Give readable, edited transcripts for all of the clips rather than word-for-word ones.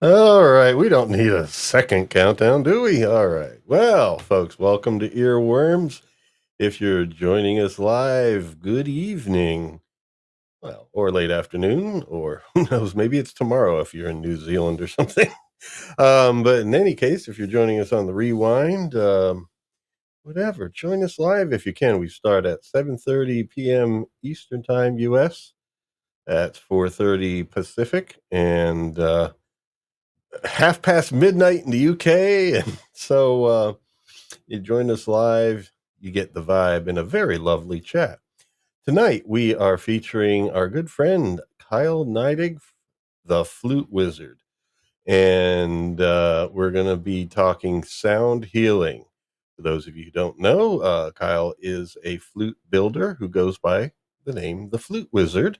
All right, we don't need a second countdown, do we? All right. Well, folks, welcome to Earworms. If you're joining us live, good evening. Well, or late afternoon, or who knows, maybe it's tomorrow if you're in New Zealand or something. But in any case, if you're joining us on the rewind, whatever, join us live if you can. We start at 7:30 p.m. Eastern Time, US. That's 4:30 Pacific, and half past midnight in the UK. And so you join us live, you get the vibe in a very lovely chat. Tonight, we are featuring our good friend, Kyle Neidig, the Flute Wizard. And we're going to be talking sound healing. For those of you who don't know, Kyle is a flute builder who goes by the name the Flute Wizard.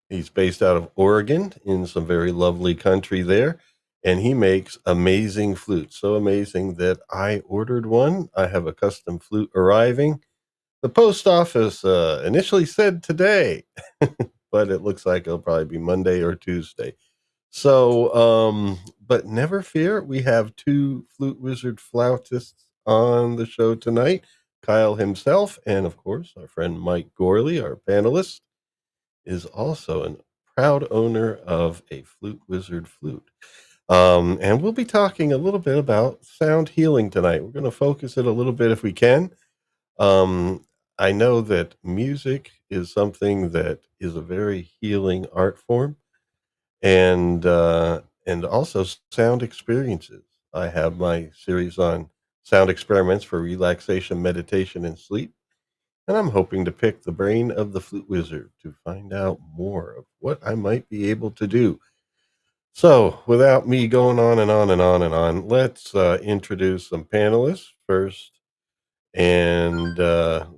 He's based out of Oregon in some very lovely country there, and he makes amazing flutes. So amazing that I ordered one. I have a custom flute arriving. The post office initially said today, but it looks like it'll probably be Monday or Tuesday. So, but never fear, we have two Flute Wizard flautists on the show tonight. Kyle himself, and of course, our friend Mike Gorley, our panelist, is also a proud owner of a Flute Wizard flute. And we'll be talking a little bit about sound healing tonight. We're going to focus it a little bit if we can. I know that music is something that is a very healing art form, and also sound experiences. I have my series on sound experiments for relaxation, meditation, and sleep. And I'm hoping to pick the brain of the Flute Wizard to find out more of what I might be able to do. So, without me going on and on and on and on, let's introduce some panelists first. And well,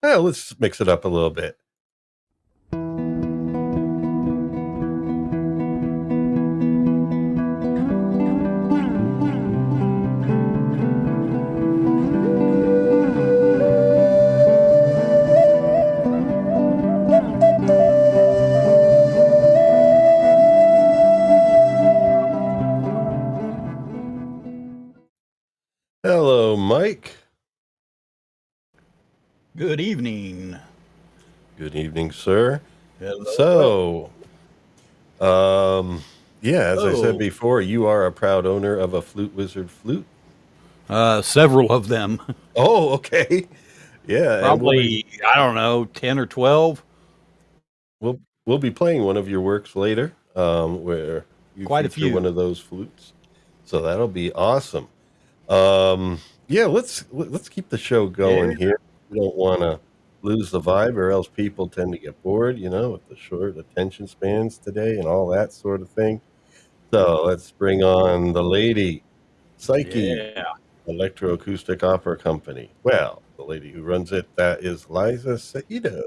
let's mix it up a little bit. Hello, Mike. Good evening. Good evening, sir. Hello. Yeah, as I said Oh, before, you are a proud owner of a Flute Wizard flute. several of them. Oh, okay. Yeah, and Probably, I don't know, 10 or 12. we'll be playing one of your works later, where you Quite a feature one few. of those flutes. So that'll be awesome. Yeah, let's keep the show going Yeah. here. We don't want to lose the vibe, or else people tend to get bored, with the short attention spans today and all that sort of thing. So let's bring on the lady, Psyche Yeah. Electroacoustic Opera Company. Well, the lady who runs it, that is Liza Saito.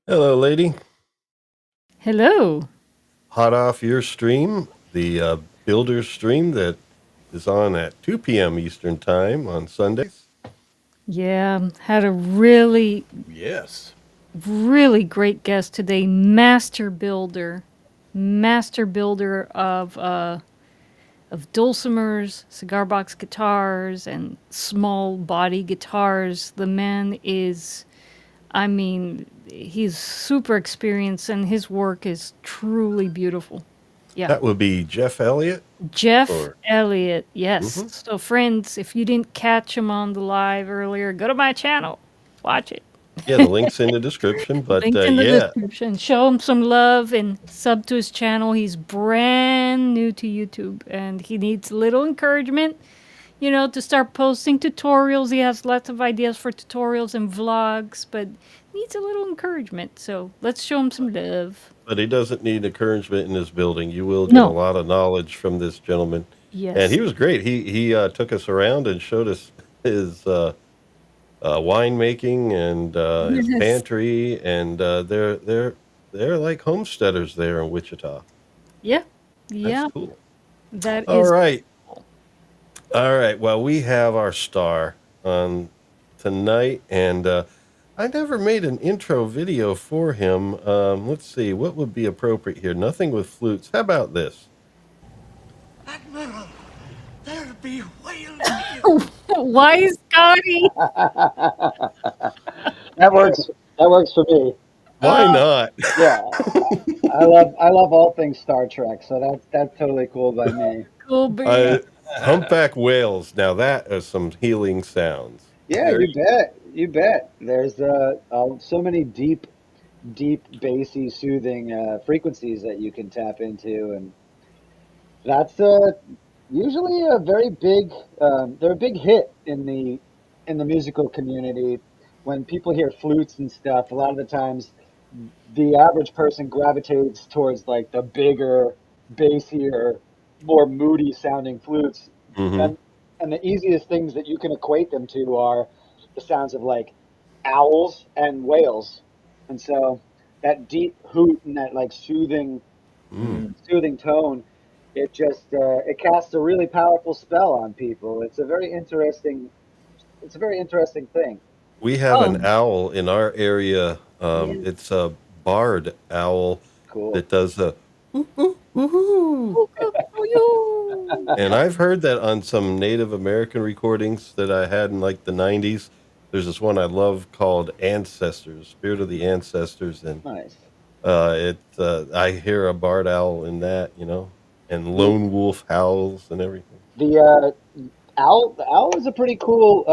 Hello, lady. Hello. Hot off your stream, the Builder stream that is on at 2 p.m. Eastern Time on Sundays. Yeah, had a really, Yes. really great guest today. Master builder of dulcimers, cigar box guitars, and small body guitars. The man is, I mean, he's super experienced, and his work is truly beautiful. Yeah. That would be Jeff Elliott. Jeff Or Elliott, yes. Mhm. So, friends, if you didn't catch him on the live earlier, go to my channel, watch it. Yeah, the link's in the description. But Linked in the yeah, description. Show him some love and sub to his channel. He's brand new to YouTube and he needs a little encouragement, to start posting tutorials. He has lots of ideas for tutorials and vlogs, but needs a little encouragement. So let's show him some love. But he doesn't need encouragement in his building. You will get a No. lot of knowledge from this gentleman, and Yes. he was great. He took us around and showed us his winemaking and his Yes. pantry, and they're like homesteaders there in Wichita. Yeah. That's Yeah. cool. That All is right, cool. all right. Well, we have our star on tonight, and I never made an intro video for him. Let's see what would be appropriate here. Nothing with flutes. How about this? Admiral, there be whales here. Why, Scotty? That works. That works for me. Why not? Yeah, I love all things Star Trek, so that's totally cool by me. Cool beans. Humpback whales. Now that are some healing sounds. Yeah, There you you bet. You bet. There's so many deep, bassy, soothing frequencies that you can tap into, and that's usually a very big. They're a big hit in the musical community. When people hear flutes and stuff, a lot of the times the average person gravitates towards like the bigger, bassier, more moody sounding flutes. Mm-hmm. And and the easiest things that you can equate them to are the sounds of like owls and whales. And so that deep hoot and that like Mm. soothing tone, it just it casts a really powerful spell on people. It's a very interesting thing. We have an Oh, owl in our area. yeah. It's a barred owl Cool. that does a woohoo. Oh, good for you. And I've heard that on some Native American recordings that I had in like the 90s. There's this one I love called Ancestors, Spirit of the Ancestors. And Nice. I hear a barred owl in that, and The lone wolf howls and everything. the the owl is a pretty cool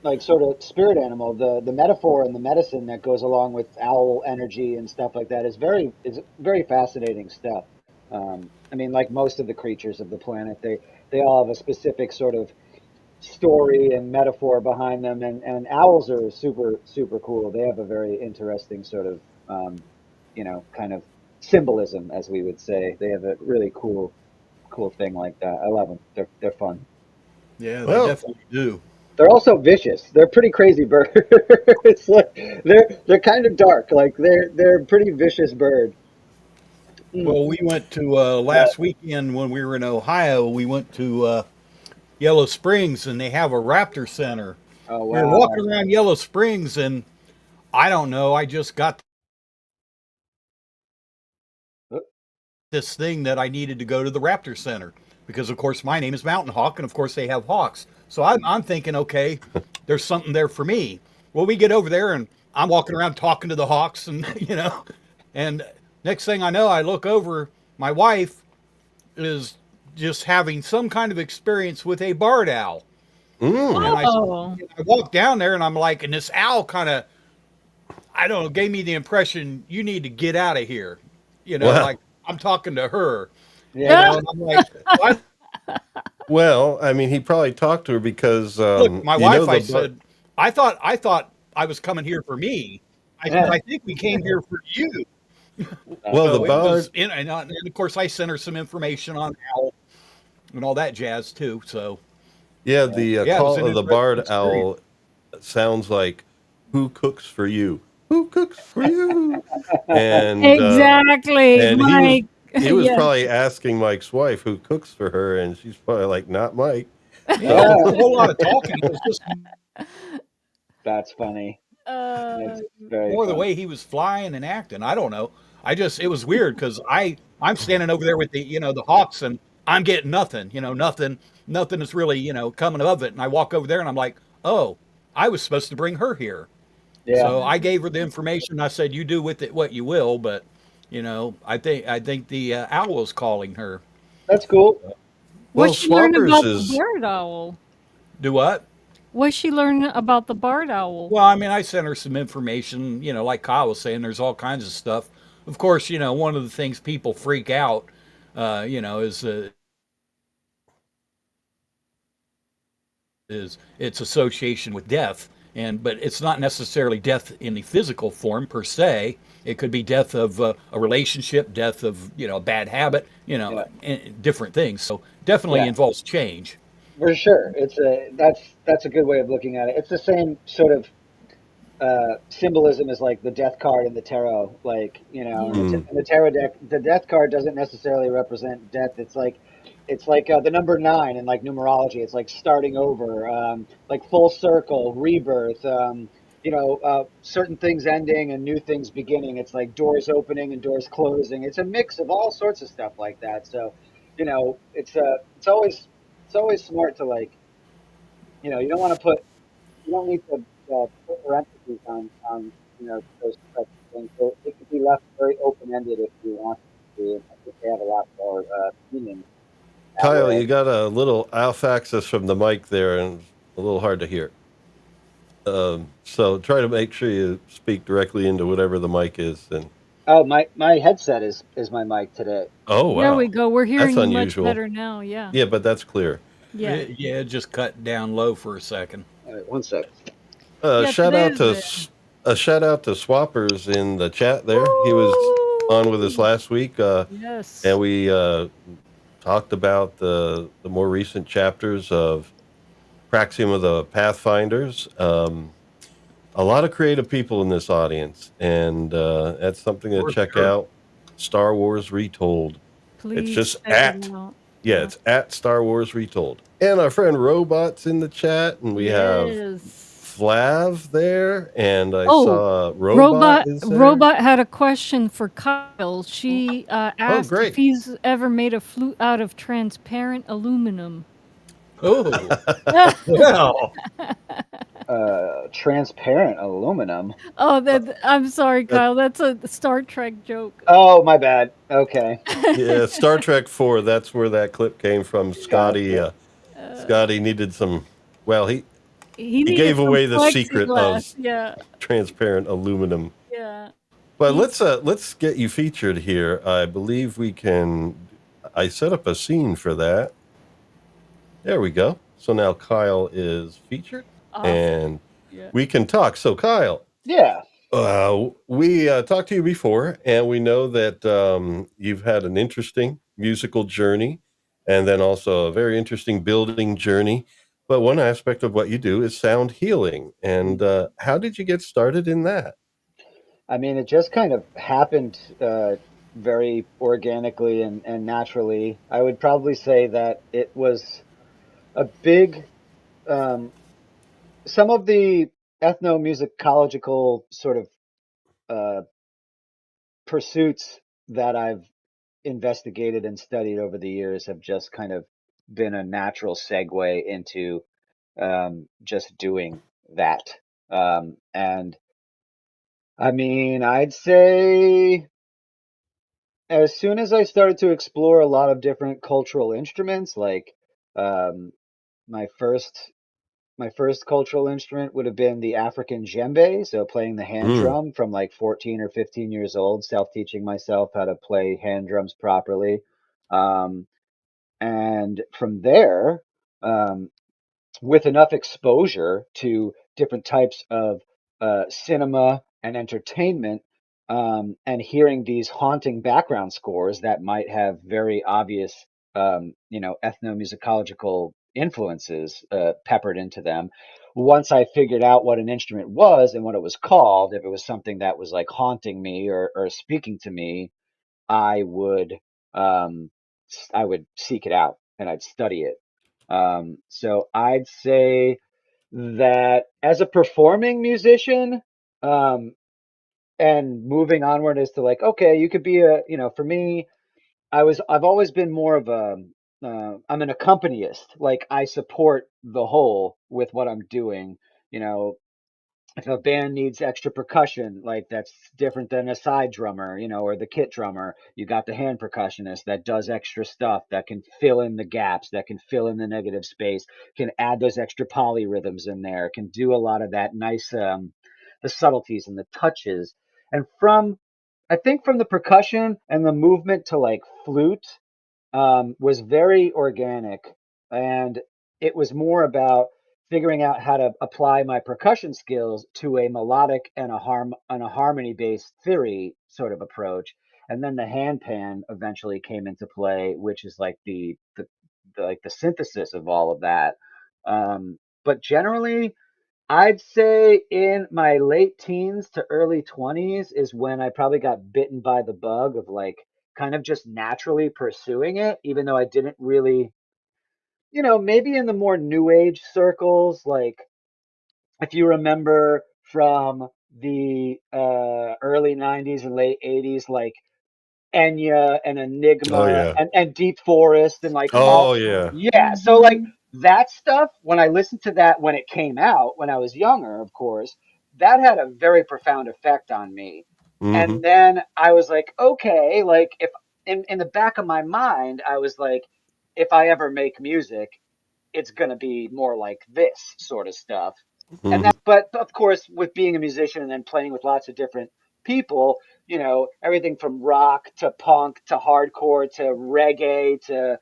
like sort of spirit animal. The metaphor and the medicine that goes along with owl energy and stuff like that is very fascinating stuff. I mean, like most of the creatures of the planet, they all have a specific sort of story and metaphor behind them, and owls are super cool. They have a very interesting sort of kind of symbolism, as we would say. They have a really cool thing like that. I love them. They're fun. Yeah, they Well, definitely do. They're also vicious. They're pretty crazy birds. It's like they're kind of dark. Like they're a pretty vicious bird. Mm. Well, we went to Uh, last weekend when we were in Ohio. We went to Yellow Springs, and they have a raptor center. oh We were wow. walking around Yellow Springs, and I don't know. I just got Uh, this thing that I needed to go to the Raptor Center because, of course, my name is Mountain Hawk, and of course, they have hawks. So I'm thinking, okay, there's something there for me. Well, we get over there, and I'm walking around talking to the hawks, and and next thing I know, I look over. My wife is just having some kind of experience with a barred owl, mm, and Oh, I walk down there, and I'm like, and this owl kind of, I don't know, gave me the impression you need to get out of here. wow. Like I'm talking to her. yeah. And I'm like, well, Well, I mean, he probably talked to her because, look, my you know, wife, I the bar. said, I thought I was coming here for me. I said, Yeah. I think we came here for you. Well, the So it was, bard. and of course, I sent her some information on Owl and all that jazz too. So Yeah, Yeah. the yeah, it was call an of the interesting barred experience. owl sounds like "Who cooks for you? Who cooks for you?" And exactly. and Mike. he was Yes. probably asking Mike's wife who cooks for her, and she's probably like, "Not Mike." Well, it So, wasn't a Yeah. whole lot of talking. It was just That's funny. Uh, That's very more the fun. way he was flying and acting. I don't know. It was weird because I'm standing over there with the Hawks, and I'm getting nothing. Nothing is really coming of it. And I walk over there, and I'm like, oh, I was supposed to bring her here. Yeah. So I gave her the information. I said, you do with it what you will, but I think the owl is calling her. That's cool. what's well, she learn Swappers about the is barred owl? Do what? What's she learn about the barred owl? Well, I mean, I sent her some information. Like Kyle was saying, there's all kinds of stuff. Of course, one of the things people freak out, is its association with death. But it's not necessarily death in the physical form per se. It could be death of a relationship, death of a bad habit, Yeah, different things. So definitely yeah, involves change. for sure. That's a good way of looking at it. It's the same sort of symbolism as like the death card in the tarot. Like, in Yeah. Mm. in the tarot deck, the death card doesn't necessarily represent death. It's like the number nine in like numerology. It's like starting over, like full circle, rebirth. Certain things ending and new things beginning. It's like doors opening and doors closing. It's a mix of all sorts of stuff like that. So, it's always smart to, like, you don't want to put you don't need to put parentheses on those types of things. So it could be left very open ended if you want it to be. And I think they have a lot more meaning that Kyle, way. you got a little off axis from the mic there, and a little hard to hear. So try to make sure you speak directly into whatever the mic is. And Oh, my headset is my mic today. oh There we wow, go. We're that's hearing you much unusual. better now. Yeah. Yeah, but that's clear. Yeah. Yeah, just cut down low for a second. All right, one sec. Yeah, Shout today out is to good. a shout out to Swappers in the chat there. He was on with us Woo! last week, Yes. and we talked about the more recent chapters of Praxium of the Pathfinders. A lot of creative people in this audience, and that's something to For check sure. out. Star Wars Retold. It's Please just check it out. yeah, Yeah. it's at Star Wars Retold. And our friend Robot's in the chat, and we have Yes. Flav there, and I Oh, saw Robot Robot is there. Robot had a question for Kyle. She Oh, asked if great. he's ever made a flute out of transparent aluminum. Oh, well, Transparent aluminum. Oh, Uh, I'm sorry, that, Kyle. That's a Star Trek joke. Oh, my bad. Okay, yeah, Star Trek 4, that's where that clip came from. Scotty gotcha. Scotty needed some, well, He he needed gave some away the secret of plexiglass. Yeah, transparent aluminum. yeah. But He, let's get you featured here. I believe we can. I set up a scene for that. There we go. So now Kyle is featured, awesome. and Yeah. we can talk. So Kyle, Yeah. we talked to you before, and we know that you've had an interesting musical journey, and then also a very interesting building journey. But one aspect of what you do is sound healing. And how did you get started in that? I mean, it just kind of happened very organically and naturally. I would probably say that it was a big, um, some of the ethnomusicological sort of uh, pursuits that I've investigated and studied over the years have just kind of been a natural segue into just doing that. And I mean, I'd say as soon as I started to explore a lot of different cultural instruments, like um, my first my first cultural instrument would have been the African djembe, so playing the hand Mm, drum from like 14 or 15 years old, self-teaching myself how to play hand drums properly. Um, and from there, um, with enough exposure to different types of cinema and entertainment, and hearing these haunting background scores that might have very obvious, ethnomusicological influences peppered into them. Once I figured out what an instrument was and what it was called, if it was something that was like haunting me or speaking to me, I would um, I would seek it out and I'd study it. So I'd say that as a performing musician, um, and moving onward as to like, okay, you could be for me, I've always been more of I'm an accompanist. Like I support the whole with what I'm doing. You know, if a band needs extra percussion, like that's different than a side drummer, or the kit drummer. You got the hand percussionist that does extra stuff that can fill in the gaps, that can fill in the negative space, can add those extra polyrhythms in there, can do a lot of that nice, the subtleties and the touches. And I think from the percussion and the movement to like flute, was very organic, and it was more about figuring out how to apply my percussion skills to a melodic and a harmony based theory sort of approach. And then the handpan eventually came into play, which is like the synthesis of all of that. But generally, I'd say in my late teens to early 20s is when I probably got bitten by the bug of like kind of just naturally pursuing it, even though I didn't really, maybe in the more new age circles, like if you remember from the early 90s and late 80s, like Enya and Oh Enigma yeah. and Deep Forest and like all, Oh yeah. yeah. So like that stuff, when I listened to that when it came out, when I was younger, of course, that had a very profound effect on me. Mm-hmm. And then I was like, okay, like if in the back of my mind, I was like, if I ever make music, it's going to be more like this sort of stuff. And Mm-hmm. that, but of course, with being a musician and then playing with lots of different people, everything from rock to punk to hardcore to reggae to,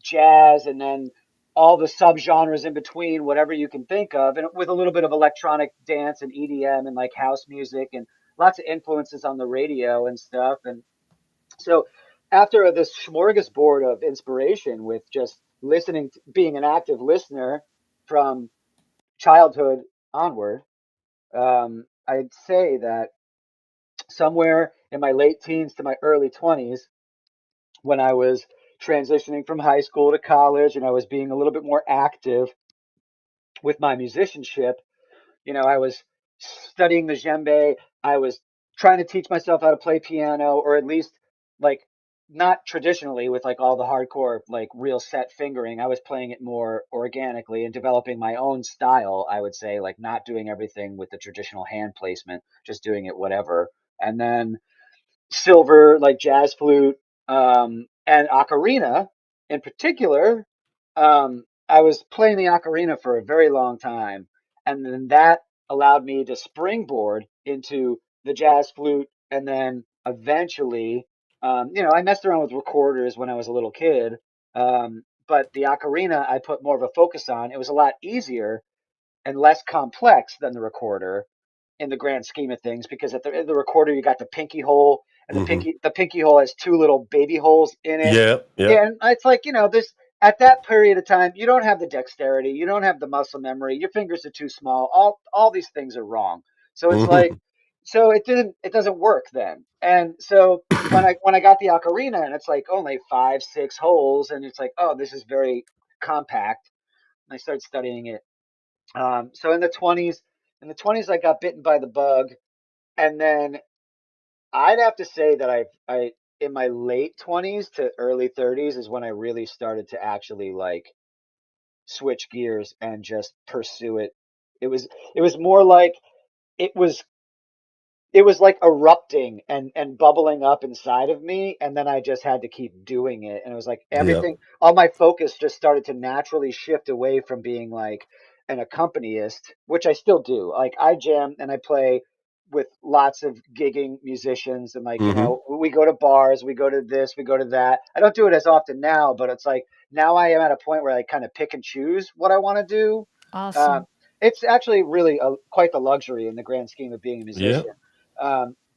jazz, and then all the subgenres in between, whatever you can think of, and with a little bit of electronic dance and EDM and like house music and lots of influences on the radio and stuff. And so after this smorgasbord of inspiration with just listening, being an active listener from childhood onward, I'd say that somewhere in my late teens to my early 20s, when I was transitioning from high school to college and I was being a little bit more active with my musicianship, I was studying the djembe. I was trying to teach myself how to play piano, or at least like not traditionally with like all the hardcore, like real set fingering. I was playing it more organically and developing my own style, I would say, like not doing everything with the traditional hand placement, just doing it whatever. And then silver, like jazz flute, and ocarina in particular. I was playing the ocarina for a very long time, and then that allowed me to springboard into the jazz flute, and then eventually, I messed around with recorders when I was a little kid, but the ocarina I put more of a focus on. It was a lot easier and less complex than the recorder in the grand scheme of things, because at the recorder you got the pinky hole, and the Mm-hmm. pinky hole has two little baby holes in it. Yeah. Yeah. Yeah, and it's like, this at that period of time you don't have the dexterity, you don't have the muscle memory, your fingers are too small, all these things are wrong. So it's like, Mm-hmm. so it doesn't work then. And so when I got the ocarina and it's like only 5 6 holes, and it's like, oh, this is very compact, and I started studying it. So in the 20s, I got bitten by the bug, and then I'd have to say that I in my late 20s to early 30s is when I really started to actually like switch gears and just pursue it. It was it was more like it was it was like erupting and bubbling up inside of me, and then I just had to keep doing it, and it was like Yeah. everything, all my focus just started to naturally shift away from being like an accompanist, which I still do. Like I jam and I play with lots of gigging musicians, and like, Mm-hmm. we go to bars, we go to this, we go to that. I don't do it as often now, but it's like now I am at a point where I kind of pick and choose what I want to do. um, Awesome. it's actually really quite the luxury in the grand scheme of being a Yeah. musician.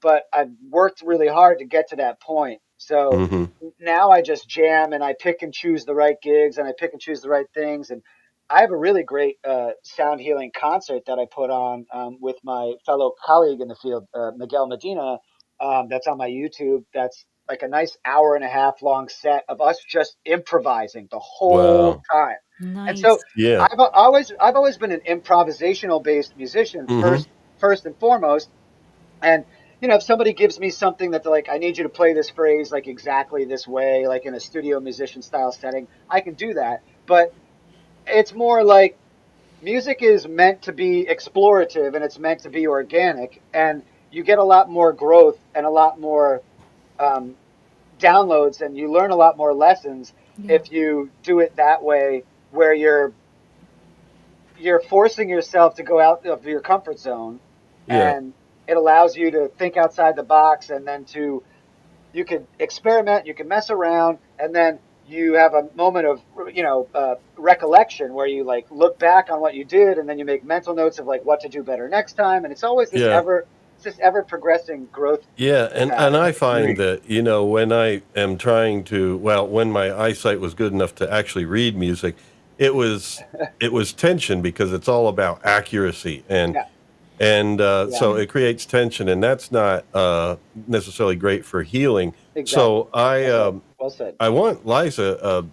But I've worked really hard to get to that point. So Mm-hmm. now I just jam and I pick and choose the right gigs and I pick and choose the right things. And I have a really great sound healing concert that I put on, with my fellow colleague in the field, Miguel Medina. That's on my YouTube. That's like a nice hour and a half long set of us just improvising the whole Wow. time. And so Nice. Yeah. I've always been an improvisational based musician, Mm-hmm. first and foremost. And if somebody gives me something that they're like, I need you to play this phrase like exactly this way, like in a studio musician style setting, I can do that. But it's more like music is meant to be explorative and it's meant to be organic, and you get a lot more growth and a lot more um, downloads, and you learn a lot more lessons Yeah. if you do it that way, where you're forcing yourself to go out of your comfort zone, Yeah. and it allows you to think outside the box, and then to you can experiment, you can mess around, and then you have a moment of recollection where you like look back on what you did, and then you make mental notes of like what to do better next time, and it's always Yeah. this ever progressing growth Yeah, and pattern. I It's find great. that, when I am trying to, well, when my eyesight was good enough to actually read music, it was it was tension because it's all about accuracy, Yeah, and yeah, so it creates tension, and that's not necessarily great for healing. exactly. So I Well said. Well said. I want Liza,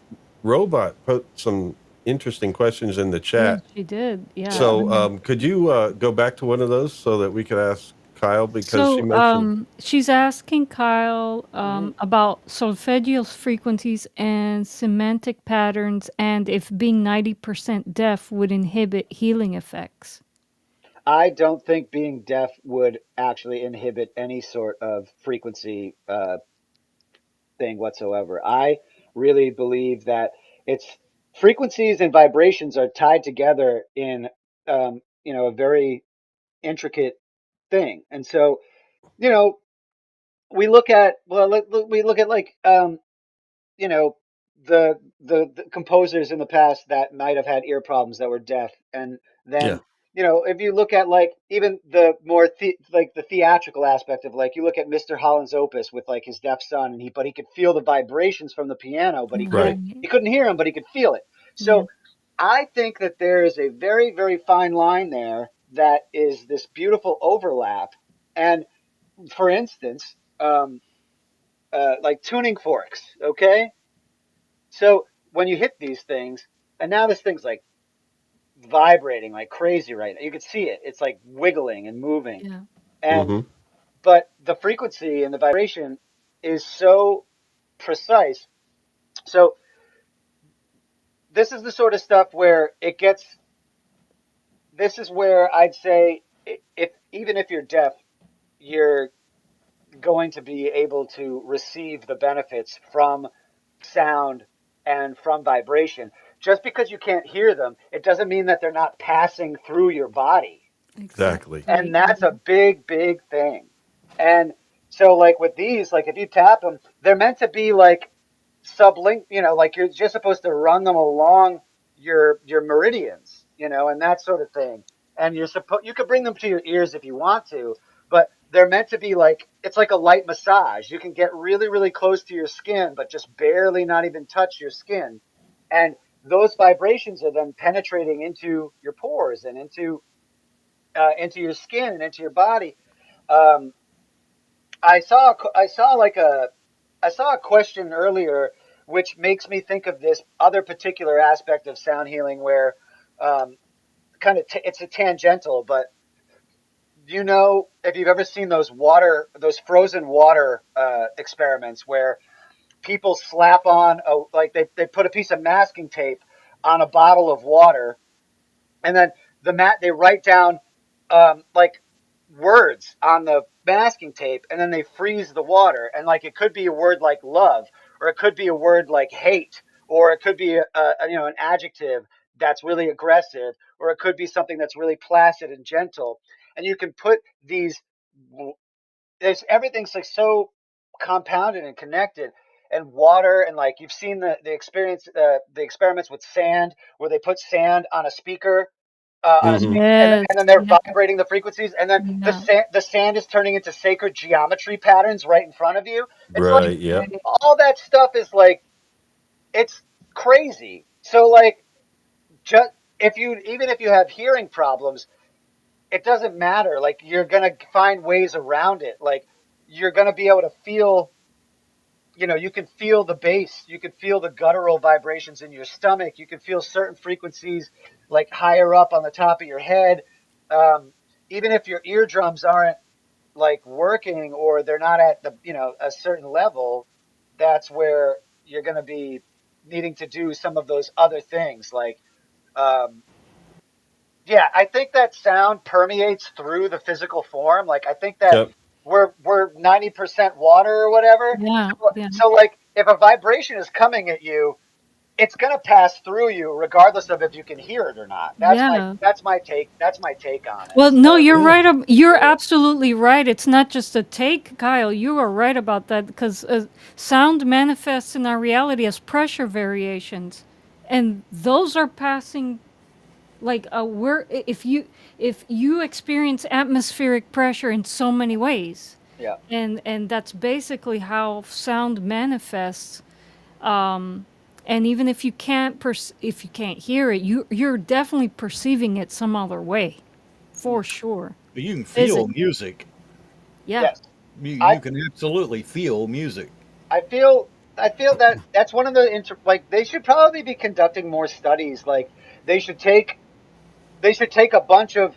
Robot, put some interesting questions in the Yeah, chat. she did. Yeah. Yeah. So could you go back to one of those so that we could ask Kyle, because she So, mentioned. she's asking Kyle Hmm. about solfeggio frequencies and semantic patterns, and if being 90% deaf would inhibit healing effects. I don't think being deaf would actually inhibit any sort of frequency thing whatsoever. I really believe that it's frequencies and vibrations are tied together in a very intricate thing. And so, you know, we look at like you know the composers in the past that might have had ear problems that were deaf, and Yeah. then if you look at like even the more like the theatrical aspect of like you look at Mr. Holland's opus with like his deaf son, and he could feel the vibrations from the piano, but Right. Right. he couldn't hear him, but he could feel it. Yeah. So I think that there is a very, very fine line there that is this beautiful overlap. And for instance, like tuning forks, okay? So when you hit these things, and now this thing's like vibrating like crazy right now. You can see it. It's like wiggling and moving. Yeah. And Mm-hmm. but the frequency and the vibration is so precise. So this is the sort of stuff where it gets this is where I'd say if even if you're deaf, you're going to be able to receive the benefits from sound and from vibration. Just because you can't hear them, it doesn't mean that they're not passing through your body. Exactly. And Exactly. that's a big, big thing. And so, like with these, like if you tap them, they're meant to be like sublink, like you're just supposed to run them along your meridians, and that sort of thing. And you could bring them to your ears if you want to, but they're meant to be like it's like a light massage. You can get really, really close to your skin, but just barely not even touch your skin. And those vibrations are then penetrating into your pores and into your skin and into your body. Um, I saw a question earlier, which makes me think of this other particular aspect of sound healing, where kind of it's a tangential, but if you've ever seen those frozen water experiments where people slap on like they put a piece of masking tape on a bottle of water, and then they write down like words on the masking tape, and then they freeze the water, and like it could be a word like love, or it could be a word like hate, or it could be an adjective that's really aggressive, or it could be something that's really placid and gentle, and you can put these there's everything's like so compounded and connected, and water, and like you've seen the experiments with sand where they put sand on a speaker on a Mm-hmm. speaker, and Yes. then they're Yeah. vibrating the frequencies, and then Yeah. the sand is turning into sacred geometry patterns right in front of you. It's like Right. Yeah. Right. all that stuff is like it's crazy. So like just if you even if you have hearing problems, it doesn't matter. Like you're gonna find ways around it. Like you're gonna be able to feel, you can feel the bass, you can feel the guttural vibrations in your stomach, you can feel certain frequencies like higher up on the top of your head. Um, Even if your eardrums aren't like working, or they're not at a certain level, that's where you're going to be needing to do some of those other things. Like, um, yeah, I think that sound permeates through the physical form. Like I think that Yep. we're 90% water or whatever. Yeah. So, Yeah. so like if a vibration is coming at you, it's gonna pass through you regardless of if you can hear it or not. Yeah. That's my take. That's my take on it. Well, no, So you're Yeah. right. You're absolutely right. It's not just a take, Kyle. You are right about that because sound manifests in our reality as pressure variations, and those are passing. Like if you experience atmospheric pressure in so many ways, yeah, and that's basically how sound manifests. And even if you can't if you can't hear it, you're definitely perceiving it some other way, for sure. But you can feel Physics. music. Yeah. yes. You I can absolutely feel music. I feel I feel that that's one of the like they should probably be conducting more studies. Like they should take they should take a bunch of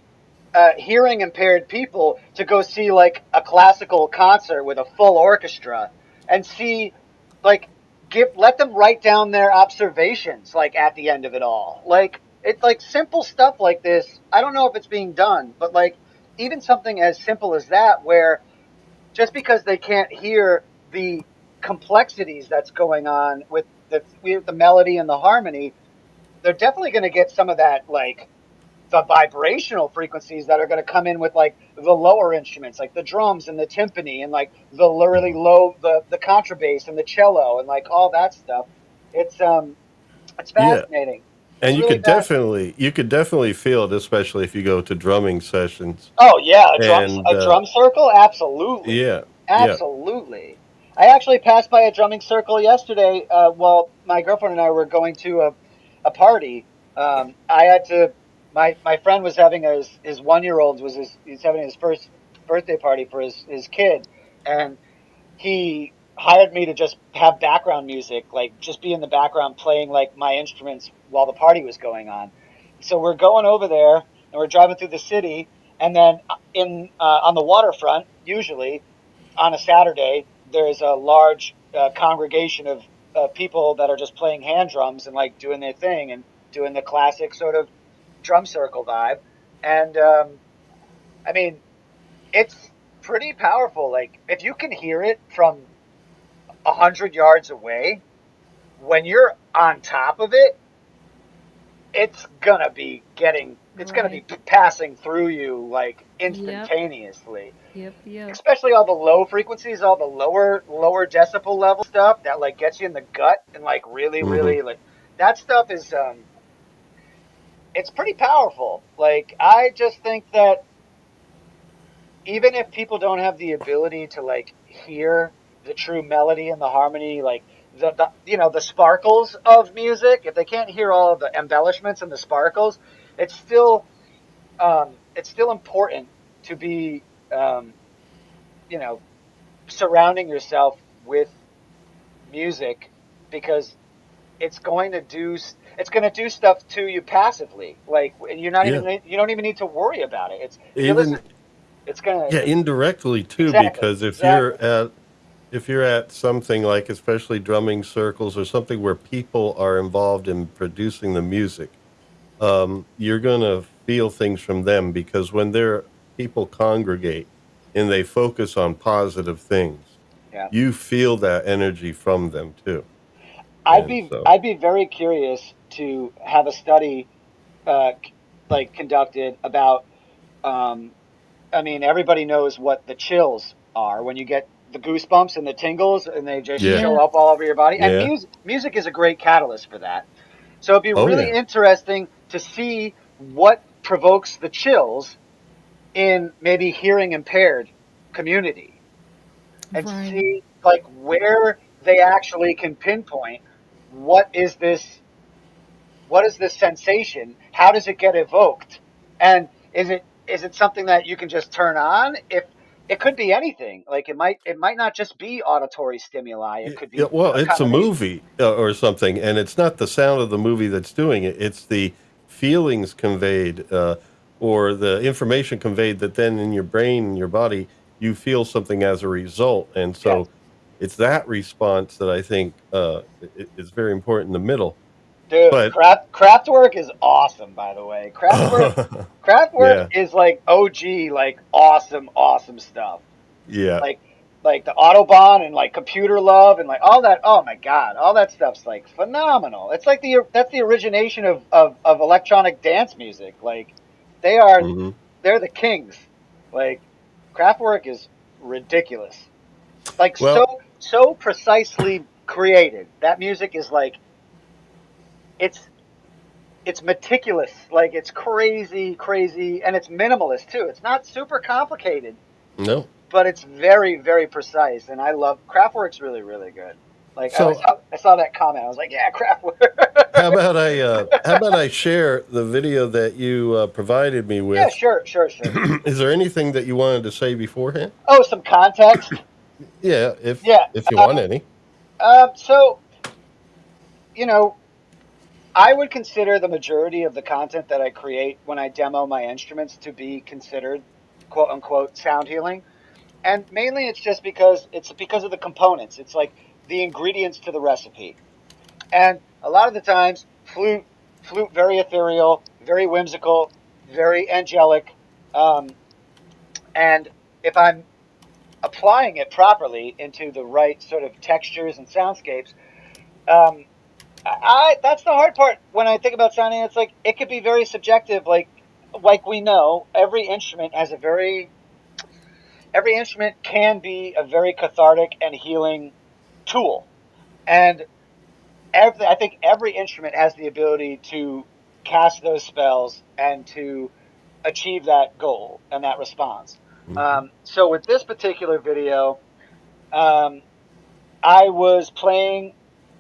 hearing impaired people to go see like a classical concert with a full orchestra and see like give let them write down their observations like at the end of it all. Like it's like simple stuff like this. I don't know if it's being done, but like even something as simple as that where just because they can't hear the complexities that's going on with the melody and the harmony, they're definitely going to get some of that like the vibrational frequencies that are going to come in with like the lower instruments, like the drums and the timpani and like the really Mhm. low the contrabass and the cello and like all that stuff. It's Yeah. fascinating. And It's really fascinating. you could definitely feel it, especially if you go to drumming sessions. Oh yeah, And a drum circle, absolutely, yeah, yeah. absolutely. I actually passed by a drumming circle yesterday. While my girlfriend and I were going to a party. I had to. My friend was having his 1 year old he's having his first birthday party for his kid, and he hired me to just have background music, like just be in the background playing like my instruments while the party was going on. So we're going over there and we're driving through the city, and then in on the waterfront, usually on a Saturday, there's a large congregation of people that are just playing hand drums and like doing their thing and doing the classic sort of drum circle vibe. And I mean, it's pretty powerful. Like if you can hear it from 100 yards away, when you're on top of it, it's gonna Right. be passing through you like Yep. instantaneously. Yep. Yep. Especially all the low frequencies, all the lower decibel level stuff that like gets you in the gut and like really, Hmm. really like that stuff is it's pretty powerful. Like I just think that even if people don't have the ability to like hear the true melody and the harmony, like the the sparkles of music, if they can't hear all of the embellishments and the sparkles, it's still important to be um, you know surrounding yourself with music because it's going to do stuff to you passively. Like Yeah. you don't even need to worry about it. It's if you listen, Even it's gonna yeah, indirectly too, exactly because exactly. if you're at something like especially drumming circles or something where people are involved in producing the music, you're gonna feel things from them because when people congregate and they focus on positive things, Yeah. you feel that energy from them too. And so, I'd be very curious to have a study like conducted about um, I mean everybody knows what the chills are when you get the goosebumps and the tingles and they just yeah, show Yeah. up all over your body, and yeah, music is a great catalyst for that. So it'd be oh really yeah, interesting to see what provokes the chills in maybe hearing impaired community and Right. see like where they actually can pinpoint what is this what is this sensation? How does it get evoked? And is it something that you can just turn on? If it could be anything, like it might not just be auditory stimuli. It could yeah. be Well, a it's a combination. movie or something, and it's not the sound of the movie that's doing it. It's the feelings conveyed or the information conveyed that then in your brain and your body you feel something as a result. And Yes, so it's that response that I think is very important in the middle. dude. But Craftwork is awesome. By the way, Craftwork yeah, is like OG, like awesome stuff. yeah, Like like the Autobahn and like Computer Love and like all that. Oh my God, all that stuff's like phenomenal. It's like that's the origination of electronic dance music. Like they are Hmm. they're the kings. Like Kraftwerk is ridiculous. Like Well, so precisely created. That music is like it's it's meticulous. Like it's crazy, and it's minimalist too. It's not super complicated, no. but it's very precise. And I love Kraftwerk's really good. Like So I saw that comment. I was like, yeah, how about I share the video that you provided me yeah, with? sure. Is there anything that you wanted to say beforehand? Oh, some context. Yeah, Yeah. if you want Um, any. so you know, I would consider the majority of the content that I create when I demo my instruments to be considered quote unquote sound healing. And mainly it's because of the components. It's like the ingredients to the recipe. And a lot of the times flute very ethereal, very whimsical, very angelic. Um, and if I'm applying it properly into the right sort of textures and soundscapes, um, I that's the hard part when I think about sounding. It's like it could be very subjective. Like we know, every instrument can be a very cathartic and healing tool, and I think every instrument has the ability to cast those spells and to achieve that goal and that response. Hmm. So with this particular video, um, I was playing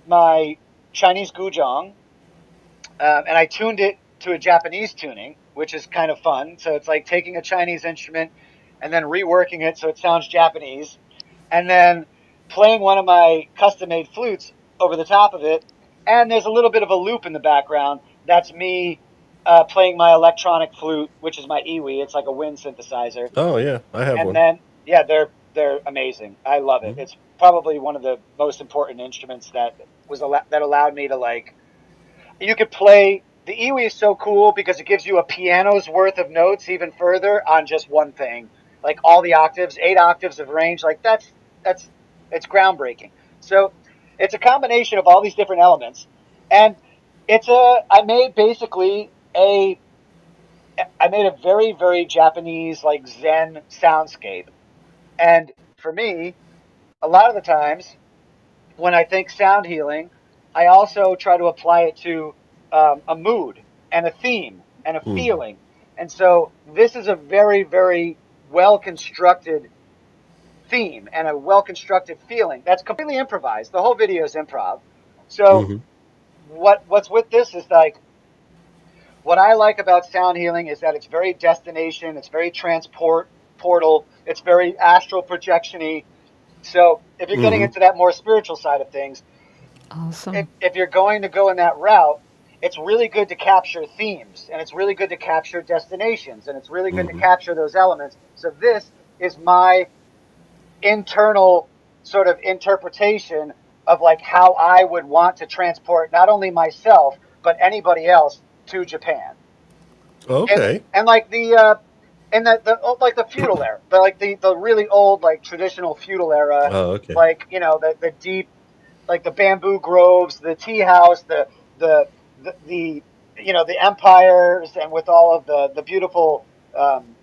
my Chinese guzheng, and I tuned it to a Japanese tuning, which is kind of fun. So it's like taking a Chinese instrument and then reworking it so it sounds Japanese, and then playing one of my custom made flutes over the top of it. And there's a little bit of a loop in the background. That's me playing my electronic flute, which is my iwi. It's like a wind synthesizer. Oh yeah, I have And one. then, yeah, they're amazing. I love it. Mhm. It's probably one of the most important instruments that allowed me to like you could play the iwi is so cool because it gives you a piano's worth of notes even further on just one thing, like all the octaves, 8 octaves of range. Like that's it's groundbreaking. So it's a combination of all these different elements, and I made basically a very Japanese like Zen soundscape. And for me, a lot of the times when I think sound healing, I also try to apply it to a mood and a theme and a Mhm. feeling. And so this is a very well constructed theme and a well constructed feeling that's completely improvised. The whole video is improv. So Mhm. what's with this is like what I like about sound healing is that it's very destination, it's very portal, it's very astral projectiony. So if you're getting Mhm. into that more spiritual side of things, Awesome. if you're going to go in that route, it's really good to capture themes and it's really good to capture destinations and it's really good to Mhm. capture those elements. So this is my internal sort of interpretation of like how I would want to transport not only myself but anybody else to Japan. And Okay. and like the feudal era, the really old like traditional feudal era, Oh, okay. like the deep like the bamboo groves, the tea house, the the the empires, and with all of the beautiful um,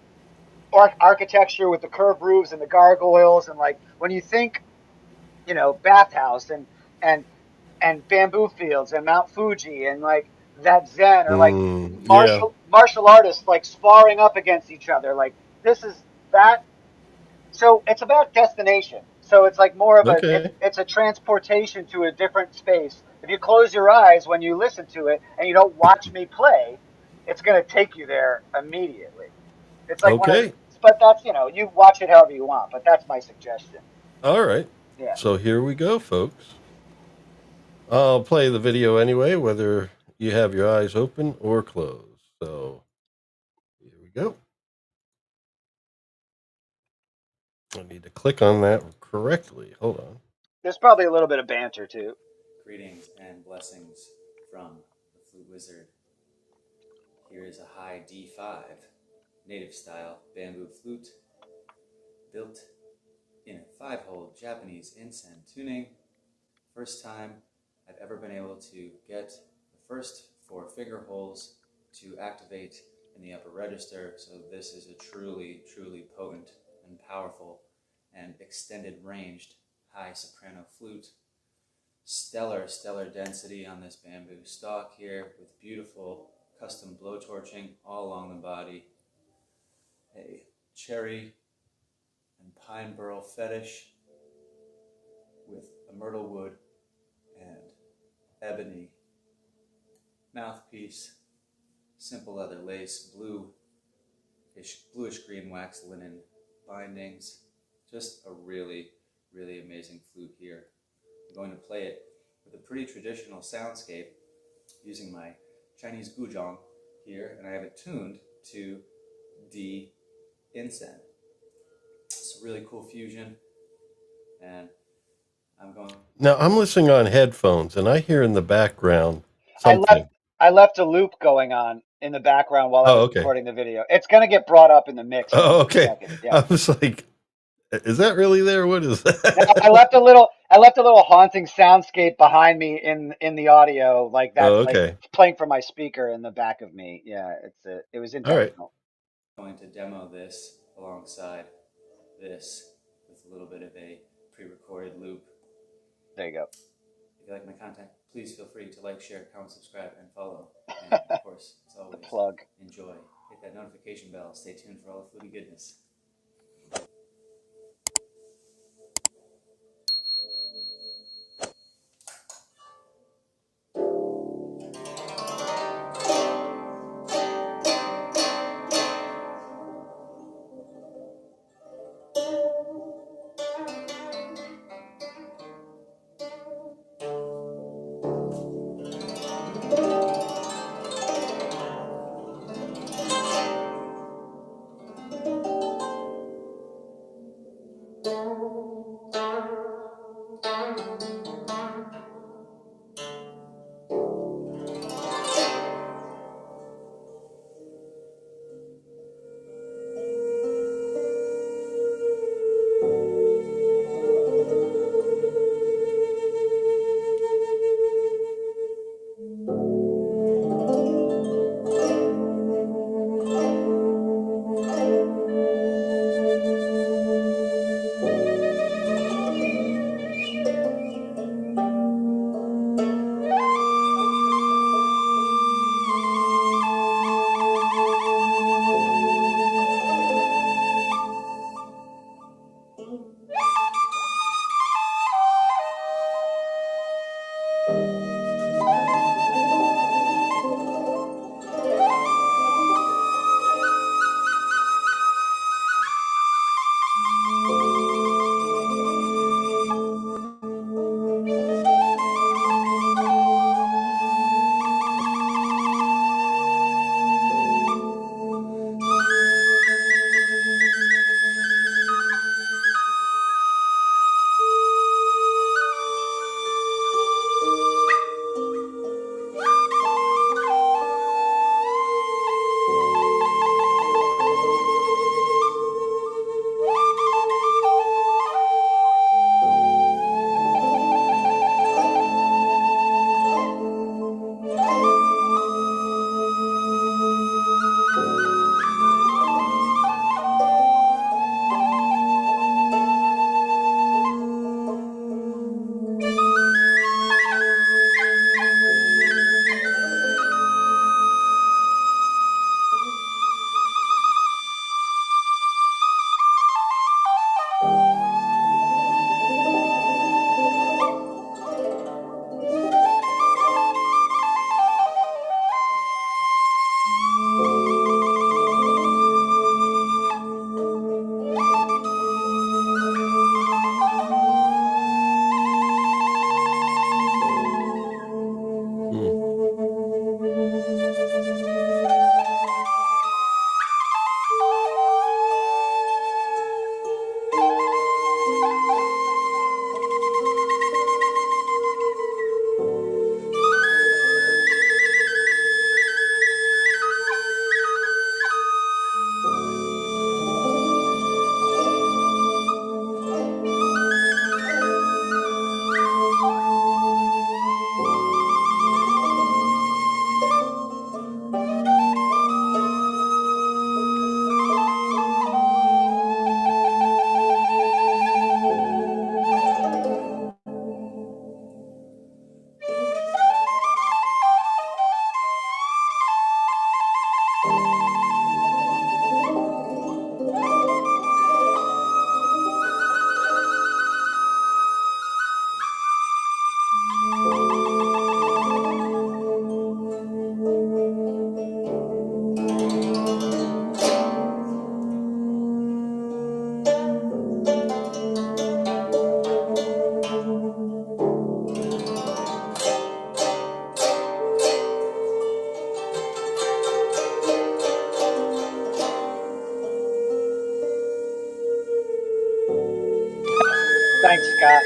architecture with the curved roofs and the gargoyles, and like when you think bathhouse and and bamboo fields and Mount Fuji and like that Zen or like Mm, yeah. martial artists like sparring up against each other, like this is that so it's about destination. So it's like more of Okay. it's a transportation to a different space. If you close your eyes when you listen to it and you don't watch me play, it's going to take you there immediately. It's like one of Okay. but that's you watch it however you want, but that's my suggestion. All right. Yeah. So here we go, folks. I'll play the video anyway, whether you have your eyes open or closed. So here we go. I need to click on that correctly. Hold on. There's probably a little bit of banter too. Greetings and blessings from the Flute Wizard. Here is a high D5, native style bamboo flute, built in a 5-hole Japanese insen tuning. First time I've ever been able to get the first 4 finger holes to activate in the upper register, so this is a truly, truly potent and powerful and extended ranged high soprano flute. Stellar density on this bamboo stalk here with beautiful custom blowtorching all along the body. A cherry and pine burl fetish with a myrtle wood and ebony mouthpiece, simple leather lace, bluish green wax linen bindings. Just a really, really amazing flute here. I'm going to play it with a pretty traditional soundscape using my Chinese guzheng here, and I have it tuned to D insen. It's a really cool fusion, and I'm going. Now I'm listening on headphones, and I hear in the background I something. left a loop going on in the background while I Oh, was okay. recording the video. It's going to get brought up in the mix in Oh, a okay. second. Yeah. I was like, is that really there? What is No, that? I left a little haunting soundscape behind me in the audio, like that's Oh, like okay. playing from my speaker in the back of me. Yeah, it was All right. intentional. Going to demo this alongside this with a little bit of a pre-recorded loop. There you go. If you like my content, please feel free to like, share, comment, subscribe, and follow. And of course, as always, Plug. enjoy. Hit that notification bell. Stay tuned for all the foodie goodness. Yeah.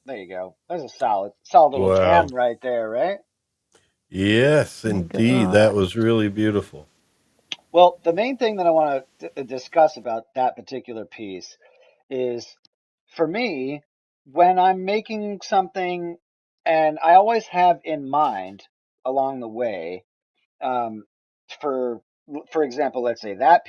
There you go. That's a solid little Wow. jam right there, right? Yes, My indeed. That God. was really beautiful. Well, the main thing that I want to discuss about that particular piece is, for me, when I'm making something, and I always have in mind along the way, um, for for example, let's say that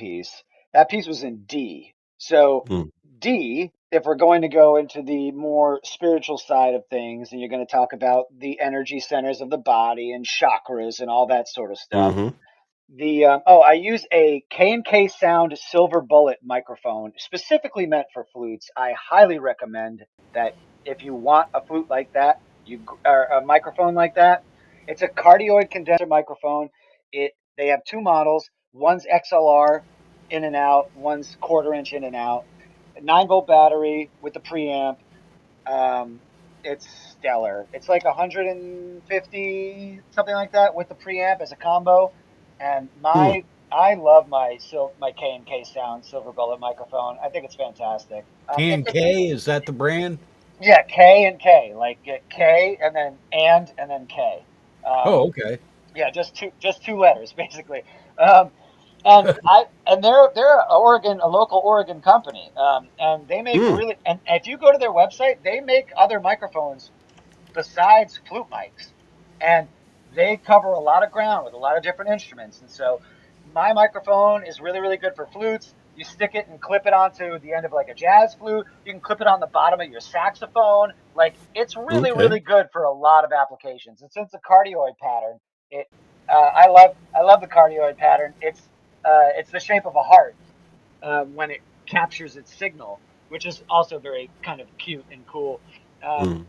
piece was in D. So Mm, D, if we're going to go into the more spiritual side of things, and you're going to talk about the energy centers of the body and chakras and all that sort of stuff, mm-hmm. I use a K&K Sound Silver Bullet microphone specifically meant for flutes. I highly recommend that if you want a flute like that, or a microphone like that. It's a cardioid condenser microphone. They have two models. One's XLR in and out, one's quarter inch in and out. A 9-volt battery with the preamp. Um, it's stellar. It's like 150 something like that with the preamp as a combo. And Hmm. I love my K&K Sound Silver Bullet microphone. I think it's fantastic. It's K&K, is that the brand? Yeah, K and K, like K and then K. Oh, Um, okay. yeah, just two letters basically. Um, and they're a local Oregon company, and they make Hmm. really, and if you go to their website, they make other microphones besides flute mics, and they cover a lot of ground with a lot of different instruments. And so my microphone is really good for flutes. You stick it and clip it onto the end of like a jazz flute. You can clip it on the bottom of your saxophone. Like, it's Okay. really good for a lot of applications. And since it's a cardioid pattern, it I love the cardioid pattern. It's the shape of a heart when it captures its signal, which is also very kind of cute and cool. Um, Hmm.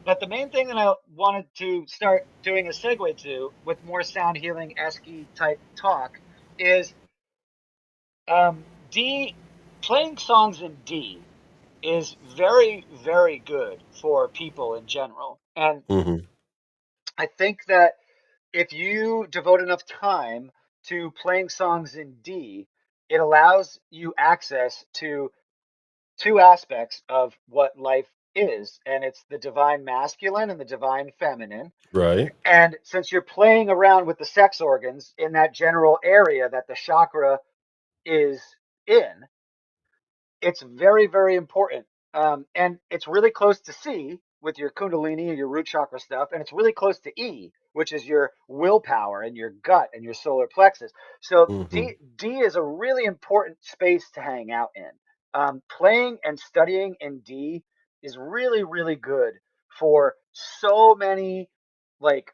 but the main thing that I wanted to start doing a segue to with more sound healing esque type talk is D. Playing songs in D is very good for people in general, and Mm-hmm. I think that if you devote enough time to playing songs in D, it allows you access to two aspects of what life is, and it's the divine masculine and the divine feminine. Right. And since you're playing around with the sex organs in that general area that the chakra is in, it's very important. And it's really close to C with your Kundalini and your root chakra stuff, and it's really close to E, which is your willpower and your gut and your solar plexus. So Mm-hmm. D is a really important space to hang out in. Playing and studying in D is really good for so many like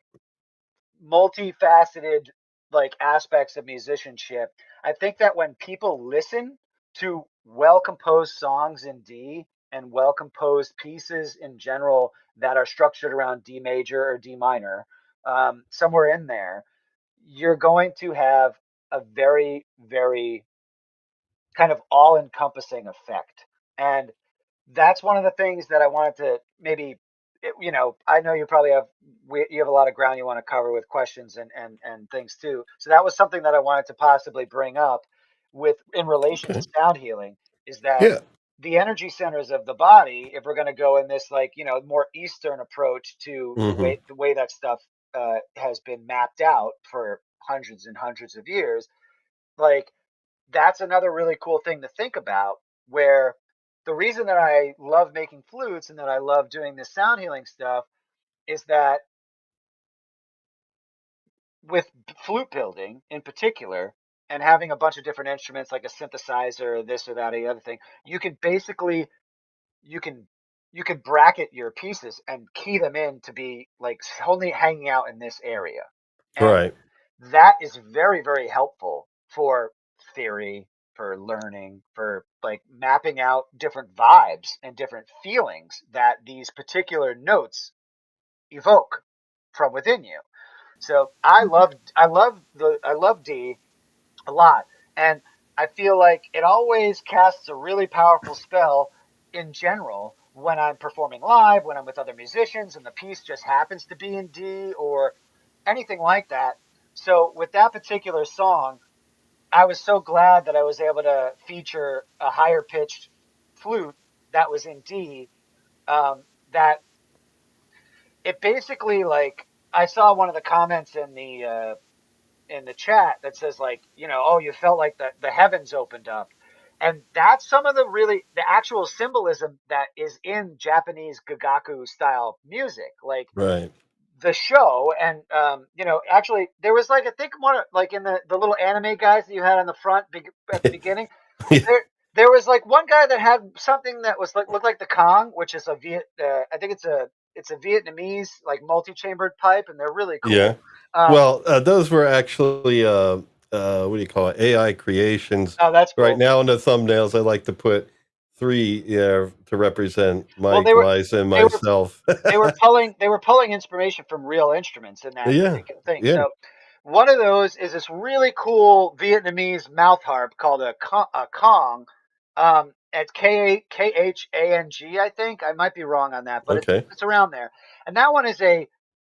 multifaceted like aspects of musicianship. I think that when people listen to well composed songs in D and well composed pieces in general that are structured around D major or D minor, somewhere in there, you're going to have a very, very kind of all encompassing effect. And that's one of the things that I wanted to maybe, I know you probably have, you have a lot of ground you want to cover with questions and things too. So that was something that I wanted to possibly bring up with in relation to Okay. sound healing is that Yeah. the energy centers of the body, if we're going to go in this like, more Eastern approach to Hmm. the way that stuff has been mapped out for hundreds and hundreds of years, like that's another really cool thing to think about where the reason that I love making flutes and that I love doing this sound healing stuff is that with flute building in particular and having a bunch of different instruments like a synthesizer or this or that or the other thing, you can basically you can you can bracket your pieces and key them in to be like only hanging out in this area. And Right. that is very, very helpful for theory, for learning, for like mapping out different vibes and different feelings that these particular notes evoke from within you. So I love D a lot. And I feel like it always casts a really powerful spell in general when I'm performing live, when I'm with other musicians and the piece just happens to be in D or anything like that. So with that particular song, I was so glad that I was able to feature a higher pitched flute that was in D. That it basically like I saw one of the comments in the chat that says like, oh, you felt like the heavens opened up. And that's some of the actual symbolism that is in Japanese gagaku style music. Like Right. the show and actually there was like I think one like in the little anime guys that you had on the front at the beginning Yeah. there was like one guy that had something that was like looked like the Kong, which is I think it's a Vietnamese like multi-chambered pipe, and they're really Yeah. cool. Well, those were actually what do you call it? AI creations. Oh, that's Right cool. now in the thumbnails, I like to put three, to represent Well, Mike, Liza, and they were myself. they were pulling inspiration from real instruments in that Yeah. particular thing. Yeah. So one of those is this really cool Vietnamese mouth harp called a Kong. It's Khang, I think. I might be wrong on that, but Okay. it's around there. And that one is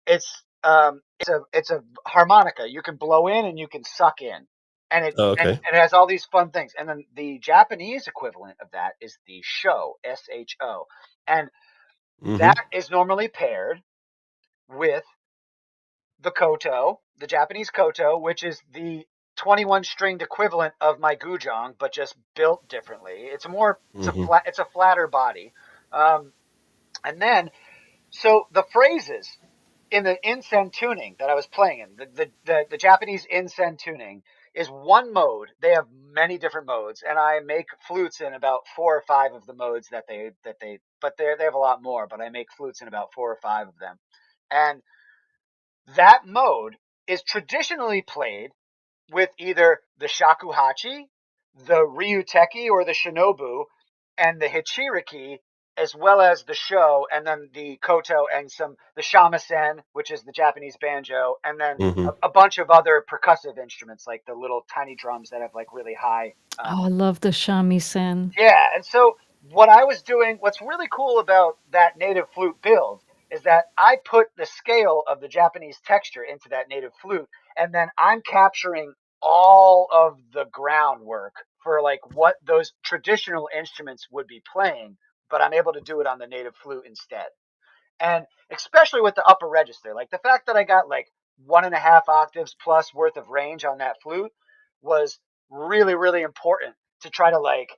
it's a harmonica. You can blow in and you can suck in. And Okay. it has all these fun things. And then the Japanese equivalent of that is the SHO. And Mm-hmm. that is normally paired with the koto, the Japanese koto, which is the 21 stringed equivalent of my guzheng, but just built differently. Mm-hmm. It's a flatter body. Um, and then so the phrases in the insen tuning that I was playing in, the Japanese insen tuning is one mode. They have many different modes, and I make flutes in about 4 or 5 of the modes but they have a lot more. But I make flutes in about 4 or 5 of them, and that mode is traditionally played with either the shakuhachi, the ryuteki or the shinobu, and the hichiriki, as well as the sho, and then the koto and the shamisen, which is the Japanese banjo, and then Mm-hmm. a bunch of other percussive instruments like the little tiny drums that have like really high Oh, I love the shamisen. yeah, and so what I was doing, what's really cool about that native flute build is that I put the scale of the Japanese texture into that native flute, and then I'm capturing all of the groundwork for like what those traditional instruments would be playing, but I'm able to do it on the native flute instead. And especially with the upper register, like the fact that I got like 1.5 octaves plus worth of range on that flute was really, really important to try to like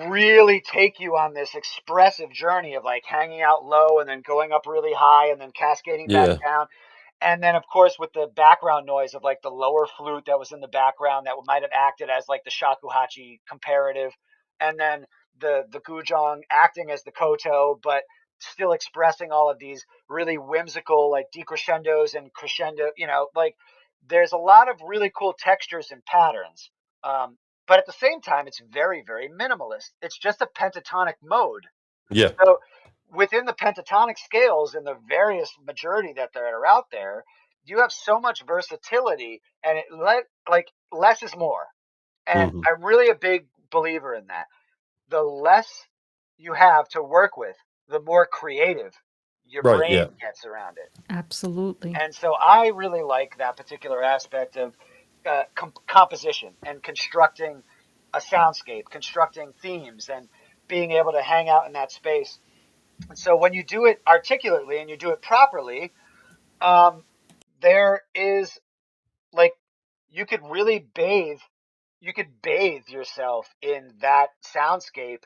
really take you on this expressive journey of like hanging out low and then going up really high and then cascading back Yeah. down. And then, of course, with the background noise of like the lower flute that was in the background that might have acted as like the shakuhachi comparative. And then the guzheng acting as the koto, but still expressing all of these really whimsical like decrescendos and crescendo, like there's a lot of really cool textures and patterns. Um, but at the same time, it's very, very minimalist. It's just a pentatonic mode. Yeah. So within the pentatonic scales and the various majority that there are out there, you have so much versatility, and like less is more. And Hmm. I'm really a big believer in that. The less you have to work with, the more creative your Right. Yeah. brain gets around it. Absolutely. And so I really like that particular aspect of composition and constructing a soundscape, constructing themes, and being able to hang out in that space. And so when you do it articulately and you do it properly, um, there is like you could really bathe yourself in that soundscape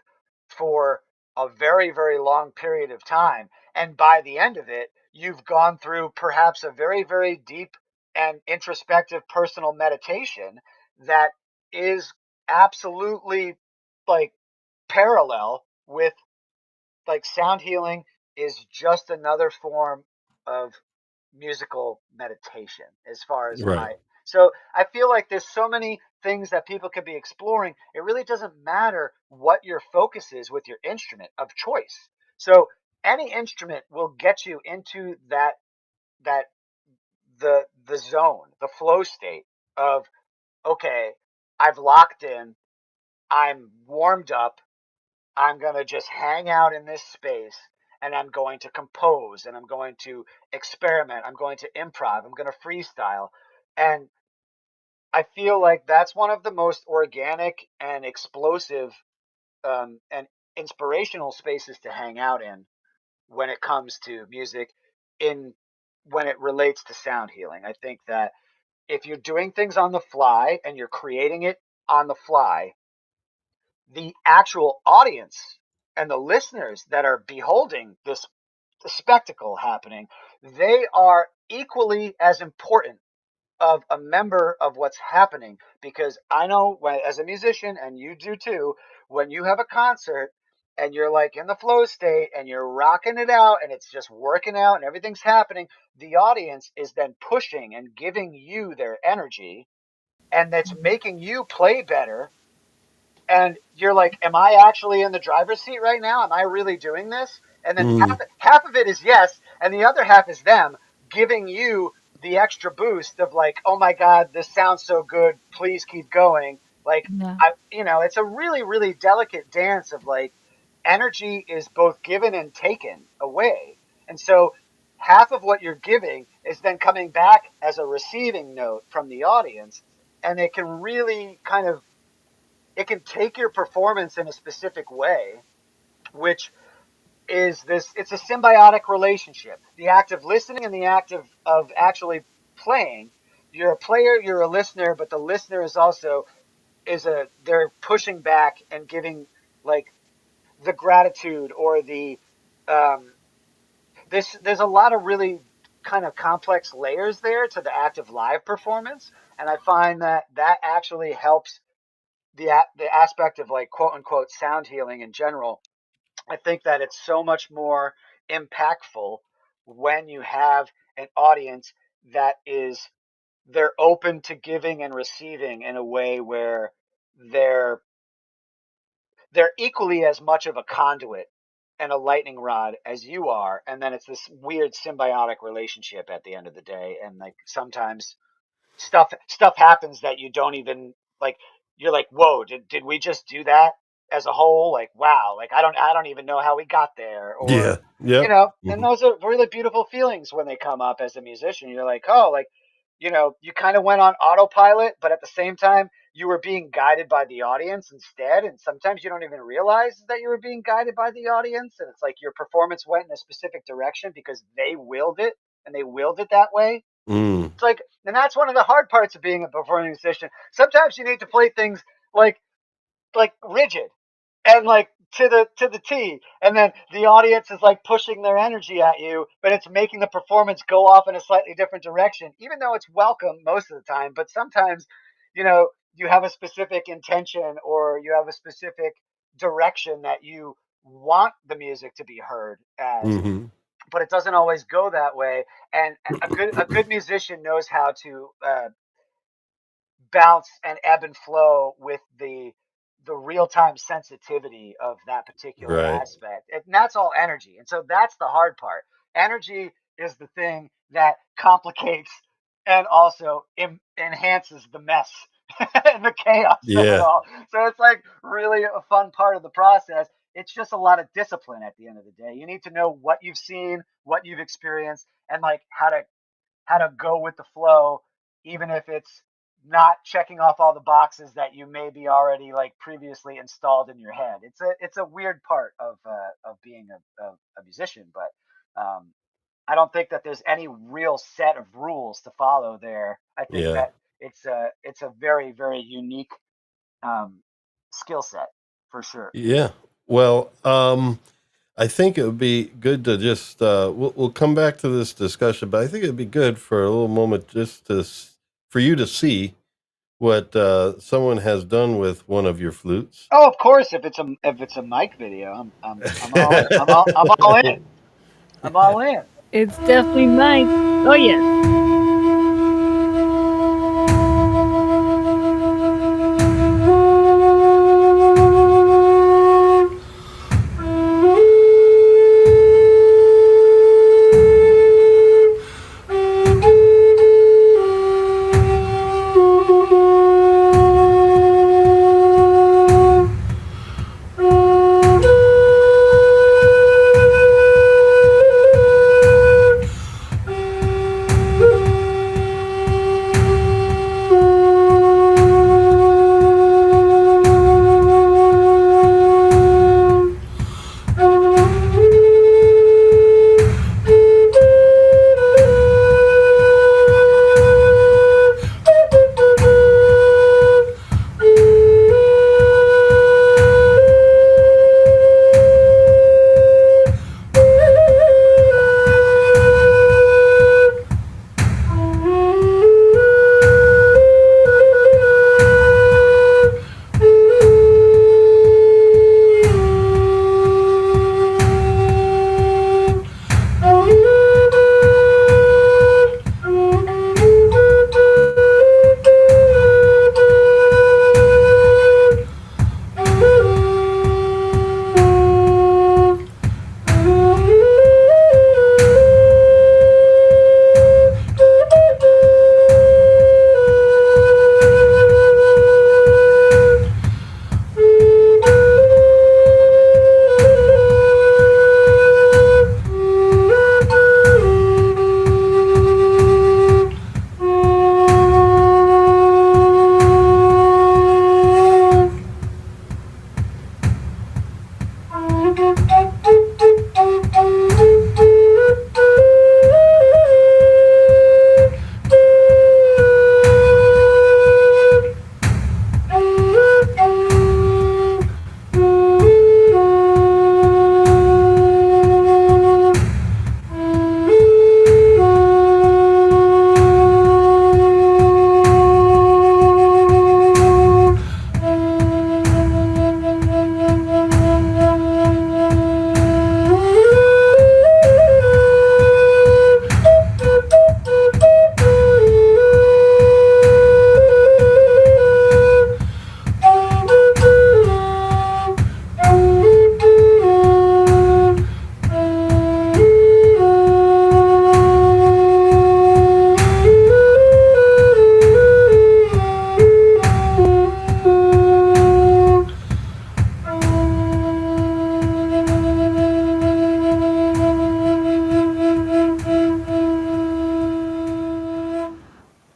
for a very, very long period of time. And by the end of it, you've gone through perhaps a very, very deep and introspective personal meditation that is absolutely like parallel with like sound healing is just another form of musical meditation as far as Right. my so I feel like there's so many things that people could be exploring. It really doesn't matter what your focus is with your instrument of choice. So any instrument will get you into that the zone, the flow state of okay, I've locked in, I'm warmed up, I'm going to just hang out in this space, and I'm going to compose, and I'm going to experiment. I'm going to improv. I'm going to freestyle. And I feel like that's one of the most organic and explosive and inspirational spaces to hang out in when it comes to music in when it relates to sound healing. I think that if you're doing things on the fly and you're creating it on the fly, the actual audience and the listeners that are beholding this spectacle happening, they are equally as important of a member of what's happening, because I know when, as a musician, and you do too, when you have a concert and you're like in the flow state and you're rocking it out and it's just working out and everything's happening, the audience is then pushing and giving you their energy, and that's making you play better, and you're like, am I actually in the driver's seat right now? Am I really doing this? And then Mm. half of it is yes, and the other half is them giving you the extra boost of like, oh my God, this sounds so good. Please keep going. Like Yeah. it's a really, really delicate dance of like energy is both given and taken away. And so half of what you're giving is then coming back as a receiving note from the audience. And it can really kind of it can take your performance in a specific way, which is this it's a symbiotic relationship. The act of listening and the act of actually playing. You're a player, you're a listener, but the listener is also they're pushing back and giving like the gratitude or the um there's a lot of really kind of complex layers there to the act of live performance, and I find that that actually helps the aspect of like quote unquote sound healing in general. I think that it's so much more impactful when you have an audience that is they're open to giving and receiving in a way where they're they're equally as much of a conduit and a lightning rod as you are, and then it's this weird symbiotic relationship at the end of the day. And like sometimes stuff happens that you don't even like, you're like, whoa, did we just do that as a whole? Like, wow, like I don't even know how we got there. Or Yeah. Yep. and Hmm. those are really beautiful feelings when they come up as a musician. You're like, oh, like you kind of went on autopilot, but at the same time you were being guided by the audience instead, and sometimes you don't even realize that you were being guided by the audience, and it's like your performance went in a specific direction because they willed it, and they willed it that way. Mm. It's like, and that's one of the hard parts of being a performing musician. Sometimes you need to play things like rigid and like to the T, and then the audience is like pushing their energy at you, but it's making the performance go off in a slightly different direction, even though it's welcome most of the time. But sometimes, you have a specific intention or you have a specific direction that you want the music to be heard as, Hmm. but it doesn't always go that way. And a good musician knows how to bounce and ebb and flow with the real time sensitivity of that particular Right. aspect. And that's all energy. And so that's the hard part. Energy is the thing that complicates and also enhances the mess and the chaos of it Yeah. all. So it's like really a fun part of the process. It's just a lot of discipline at the end of the day. You need to know what you've seen, what you've experienced, and like how to go with the flow, even if it's not checking off all the boxes that you maybe already like previously installed in your head. It's a weird part of being a musician, but I don't think that there's any real set of rules to follow there. I think Yeah. that it's a very very unique um, skill set for sure. Yeah. Well, I think it would be good to just we'll come back to this discussion, but I think it'd be good for a little moment just for you to see what someone has done with one of your flutes. Oh, of course, if it's a mic video, I'm all in. I'm all in. It's definitely Mike. Oh yes.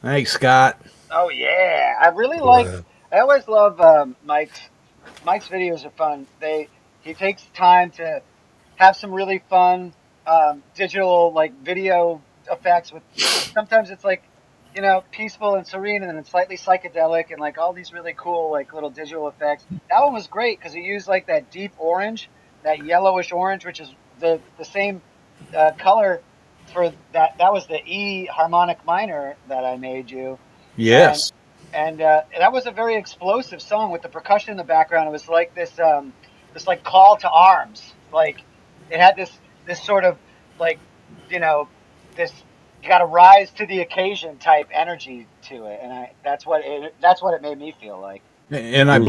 Thanks, Scott. Oh yeah, I really like. Wow. I always love Mike's videos are fun. He takes time to have some really fun digital like video effects with. Sometimes it's like peaceful and serene, and then it's slightly psychedelic and like all these really cool like little digital effects. That one was great because he used like that deep orange, that yellowish orange, which is the same color for that. That was the E harmonic minor that I made you, and Yes. and that was a very explosive song with the percussion in the background. It was like this like call to arms. Like it had this sort of like you know this you got to rise to the occasion type energy to it, and that's what it made me feel like. And I Mm.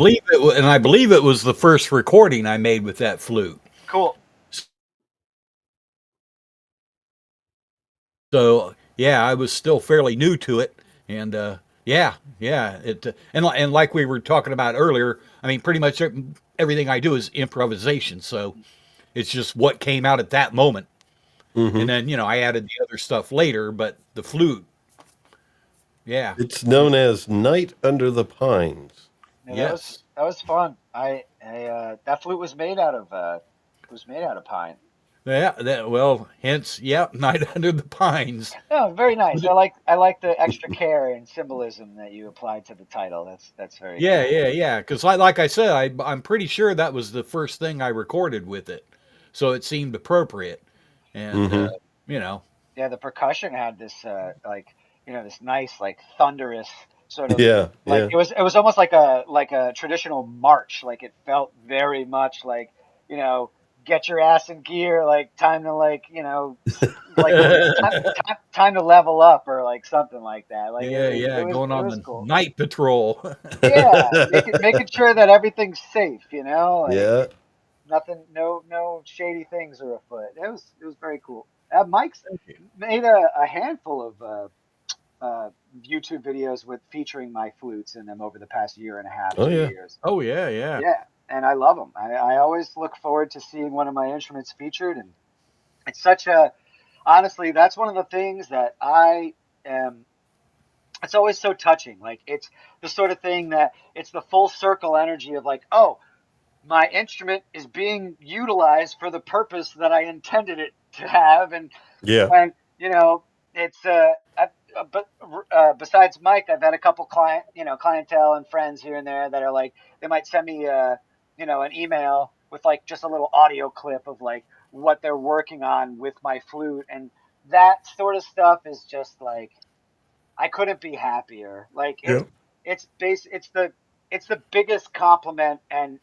believe it was the first recording I made with that flute. Cool. So yeah, I was still fairly new to it, and yeah, and like we were talking about earlier, I mean, pretty much everything I do is improvisation. So it's just what came out at that moment, Hmm. and then I added the other stuff later. But the flute, yeah, It's known as Night Under the Pines. Yeah, yes, that was fun. That flute was made out of pine. yeah. Well, hence, yeah, Night Under the Pines. Oh, very nice. But I like the extra care and symbolism that you applied to the title. That's very yeah, cool. yeah, yeah. Because like I said, I'm pretty sure that was the first thing I recorded with it, so it seemed appropriate. And Hmm. you know, Yeah, the percussion had this like this nice like thunderous sort of Yeah, like yeah. it was almost like a traditional march. Like it felt very much like you know get your ass in gear. Like time to like like time to level up or like something like that. Like yeah, yeah, going it on was the cool. night patrol. Yeah, making sure that everything's safe. Like Yeah. nothing, no shady things are afoot. It was very cool. Mike's made a handful of YouTube videos with featuring my flutes in them over the past year and a half, Oh, two yeah. years. Oh yeah, yeah. Yeah, and I love them. I always look forward to seeing one of my instruments featured, and it's such a honestly, that's one of the things that I am. It's always so touching. Like it's the sort of thing that it's the full circle energy of like, oh, my instrument is being utilized for the purpose that I intended it to have, Yeah. and it's but besides Mike, I've had a couple clientele and friends here and there that are like they might send me an email with like just a little audio clip of like what they're working on with my flute, and that sort of stuff is just like I couldn't be happier. Like Yeah. it's the biggest compliment and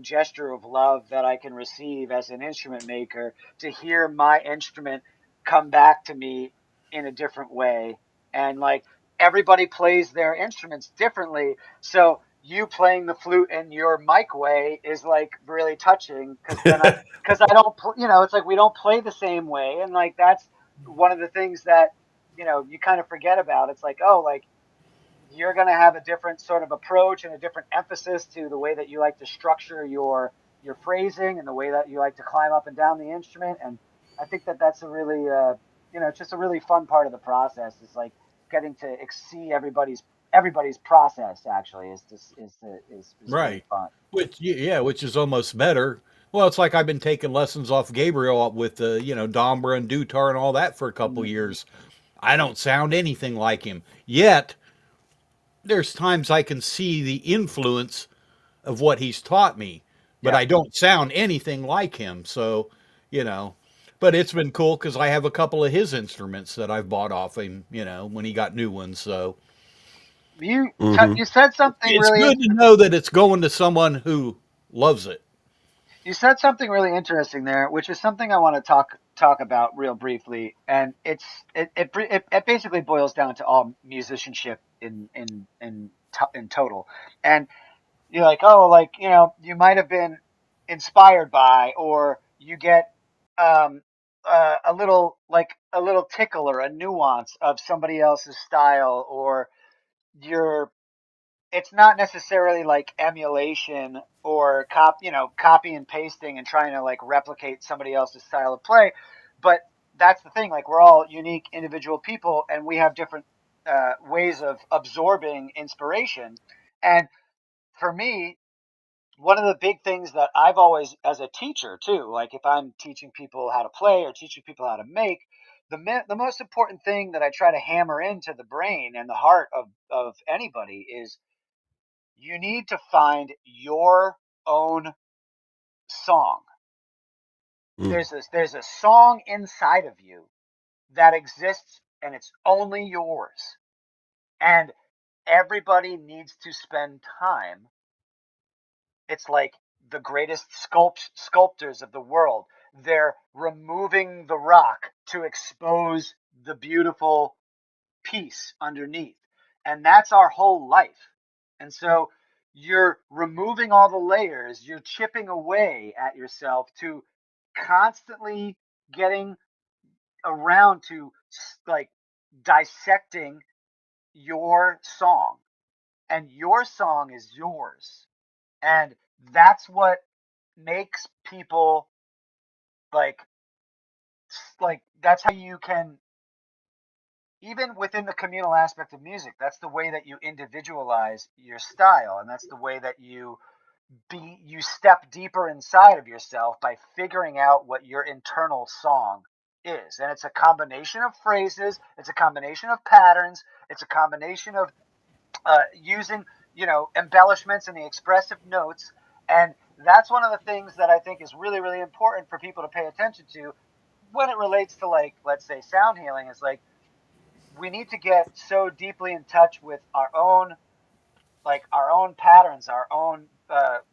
gesture of love that I can receive as an instrument maker to hear my instrument come back to me in a different way. And like everybody plays their instruments differently. So you playing the flute in your Mike way is like really touching because I don't it's like we don't play the same way, and like that's one of the things that you kind of forget about. It's like, oh, like you're going to have a different sort of approach and a different emphasis to the way that you like to structure your phrasing and the way that you like to climb up and down the instrument. And I think that that's a really it's just a really fun part of the process. Is like getting to see everybody's process actually is really Right. fun. Which is almost better. Well, it's like I've been taking lessons off Gabriel with the Dombra and Dutar and all that for a couple Mm-hmm. years. I don't sound anything like him. Yet there's times I can see the influence of what he's taught me, but Yeah. I don't sound anything like him. So, you know, but it's been cool because I have a couple of his instruments that I've bought off him, when he got new ones. So Hmm. You said something it's really good to know that it's going to someone who loves it. You said something really interesting there, which is something I want to talk about real briefly, and it basically boils down to all musicianship in total. And you're like, oh, like you might have been inspired by, or you get um, a little tickle or a nuance of somebody else's style, or you're it's not necessarily like emulation or copy and pasting and trying to like replicate somebody else's style of play, but that's the thing, like we're all unique individual people and we have different ways of absorbing inspiration. And for me, one of the big things that I've always, as a teacher too, like if I'm teaching people how to play or teaching people how to make, the most important thing that I try to hammer into the brain and the heart of anybody is you need to find your own song. There's a song inside of you that exists and it's only yours. And everybody needs to spend time. It's like the greatest sculptors of the world. They're removing the rock to expose the beautiful piece underneath. And that's our whole life. And so you're removing all the layers, you're chipping away at yourself to constantly getting around to like dissecting your song, and your song is yours, and that's what makes people like that's how you can, even within the communal aspect of music, that's the way that you individualize your style, and that's the way that you step deeper inside of yourself by figuring out what your internal song is. And it's a combination of phrases, it's a combination of patterns, it's a combination of using, embellishments and the expressive notes. And that's one of the things that I think is really, really important for people to pay attention to when it relates to, like, let's say sound healing. Is like, we need to get so deeply in touch with our own patterns, our own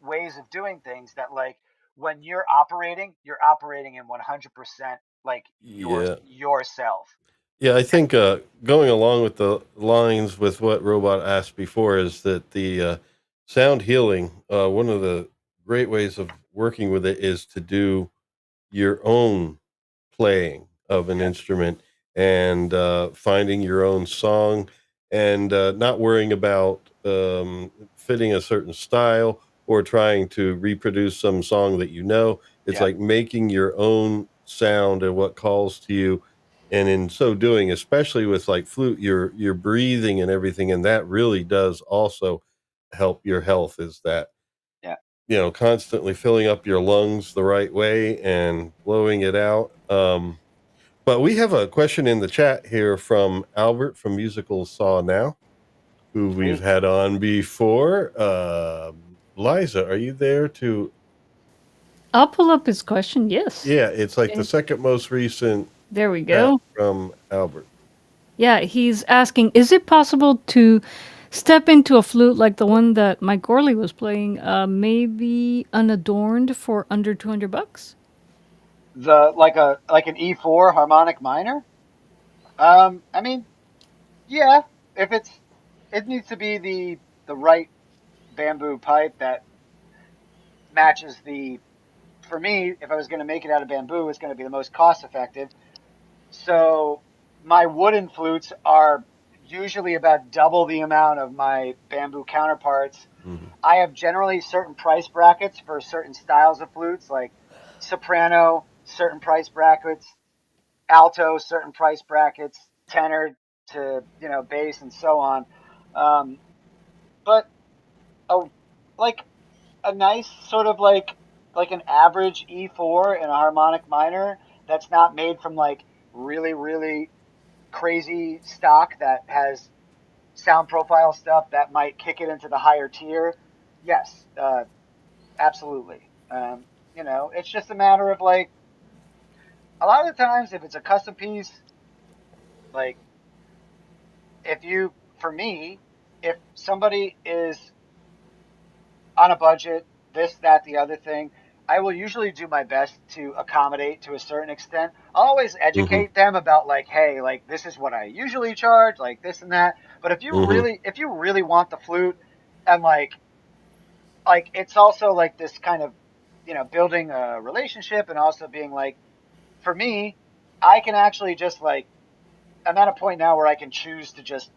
ways of doing things, that like when you're operating in 100% like Yeah. yourself. Yeah, I think going along with the lines with what Robot asked before is that the sound healing, one of the great ways of working with it is to do your own playing of an Yeah, instrument and finding your own song and not worrying about fitting a certain style or trying to reproduce some song that you know. It's yeah, like making your own sound and what calls to you. And in so doing, especially with like flute, you're breathing and everything, and that really does also help your health. Is that yeah. constantly filling up your lungs the right way and blowing it out. But we have a question in the chat here from Albert from Musical Saw Now, who we've Sweet. had on before. Liza, are you there to? I'll pull up his question. Yes. Yeah, it's like the Okay. second most recent There we chat go. from Albert. Yeah, he's asking, is it possible to step into a flute like the one that Mike Gorley was playing, maybe unadorned for under $200? The like an E4 harmonic minor. I mean, yeah, if it needs to be the right bamboo pipe that matches the, for me, if I was going to make it out of bamboo, it's going to be the most cost effective. So my wooden flutes are usually about double the amount of my bamboo counterparts. Hmm. I have generally certain price brackets for certain styles of flutes, like soprano, certain price brackets, alto, certain price brackets, tenor to, bass, and so on. Um, but a like a nice sort of like an average E4 in a harmonic minor that's not made from like really, really crazy stock that has sound profile stuff that might kick it into the higher tier. Yes, absolutely. It's just a matter of like, a lot of the times if it's a custom piece, like, if you, for me, if somebody is on a budget, this, that, the other thing, I will usually do my best to accommodate to a certain extent. I'll always Hmm. educate them about like, hey, like this is what I usually charge, like this and that. But Hmm. if you really want the flute, and like it's also like this kind of, building a relationship, and also being like, for me, I can actually just like, I'm at a point now where I can choose to just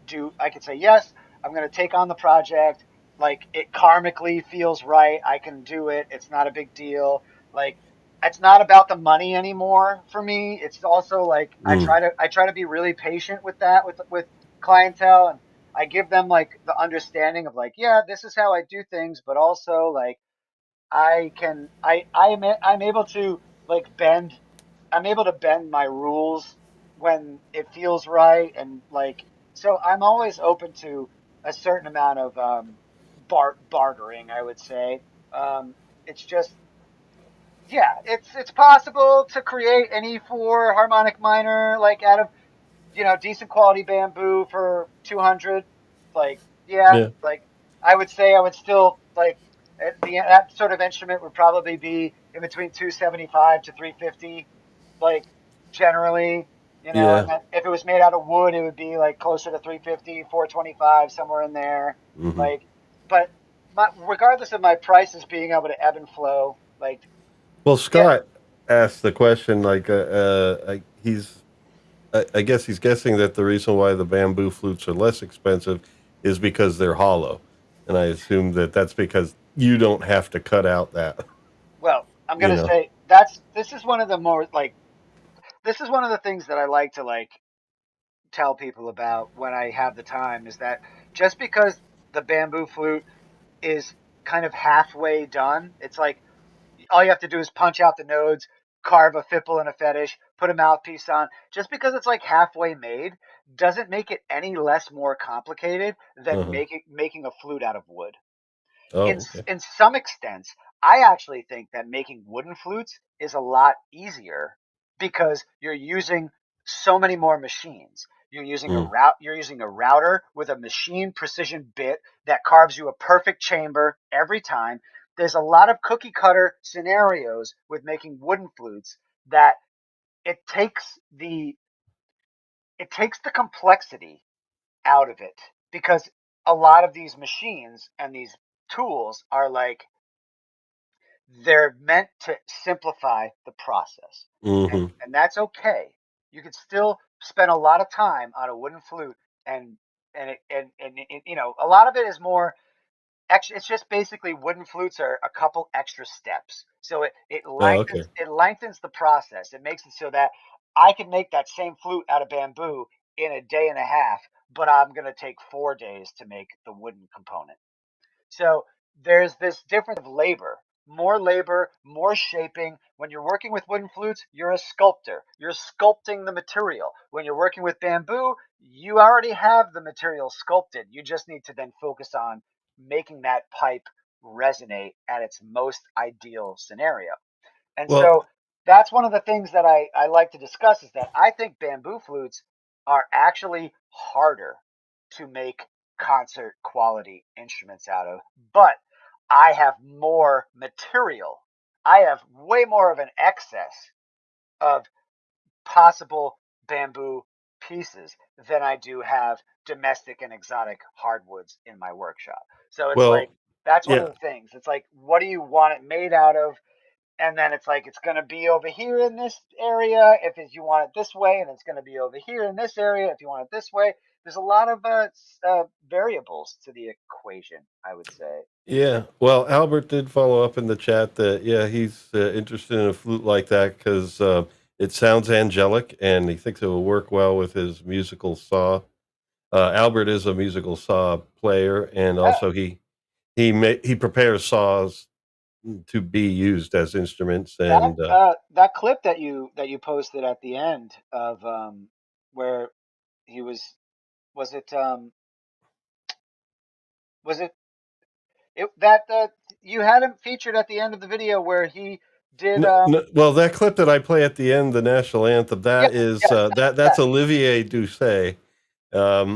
do. I could say yes, I'm going to take on the project. Like, it karmically feels right. I can do it. It's not a big deal. Like, it's not about the money anymore for me. It's also like, Mm. I try to be really patient with that, with clientele, and I give them like the understanding of like, yeah, this is how I do things, but also like I'm able to like bend, I'm able to bend my rules when it feels right. And like, so I'm always open to a certain amount of bartering, I would say. It's just, yeah, it's possible to create an E4 harmonic minor like out of, decent quality bamboo for 200. Like, yeah, Yeah. like I would say I would still like, that sort of instrument would probably be in between 275 to 350, like, generally, Yeah. and then if it was made out of wood, it would be like closer to 350, 425, somewhere in there. Hmm. Like, but regardless of my prices being able to ebb and flow, like, Well, yeah, Scott asked the question like I guess he's guessing that the reason why the bamboo flutes are less expensive is because they're hollow, and I assume that that's because you don't have to cut out that, well, I'm you gonna know. say this is one of the more like this is one of the things that I like to like tell people about when I have the time is that just because the bamboo flute is kind of halfway done, it's like all you have to do is punch out the nodes, carve a fipple and a fetish, put a mouthpiece on. Just because it's like halfway made doesn't make it any less more complicated than Uh-huh. making a flute out of wood. Oh, okay. In some extents, I actually think that making wooden flutes is a lot easier because you're using so many more machines. Mm. You're using a router with a machine precision bit that carves you a perfect chamber every time. There's a lot of cookie cutter scenarios with making wooden flutes that it takes the it takes the complexity out of it because a lot of these machines and these tools are like they're meant to simplify the process, Mm-hmm. and that's okay. You can still spend a lot of time on a wooden flute, and you know, a lot of it is more. It's just basically wooden flutes are a couple extra steps, so Oh, okay. it lengthens the process. It makes it so that I can make that same flute out of bamboo in a day and a half, but I'm going to take 4 days to make the wooden component. So there's this difference of labor, more shaping. When you're working with wooden flutes, you're a sculptor. You're sculpting the material. When you're working with bamboo, you already have the material sculpted. You just need to then focus on making that pipe resonate at its most ideal scenario. And Well, so that's one of the things that I like to discuss is that I think bamboo flutes are actually harder to make concert quality instruments out of, but I have more material. I have way more of an excess of possible bamboo pieces than I do have domestic and exotic hardwoods in my workshop. So it's like, well, that's one of yeah, the things. It's like, what do you want it made out of? And then it's like it's going to be over here in this area if you want it this way, and it's going to be over here in this area if you want it this way. There's a lot of variables to the equation, I would say. yeah. Well, Albert did follow up in the chat that yeah, he's interested in a flute like that because it sounds angelic, and he thinks it will work well with his musical saw. Albert is a musical saw player, and Uh, also he prepares saws to be used as instruments, and that clip that you posted at the end of where he was it was it that you had him featured at the end of the video where he did well, that clip that I play at the end, the national anthem, that yes, is yes, that's that. Olivier Doucet,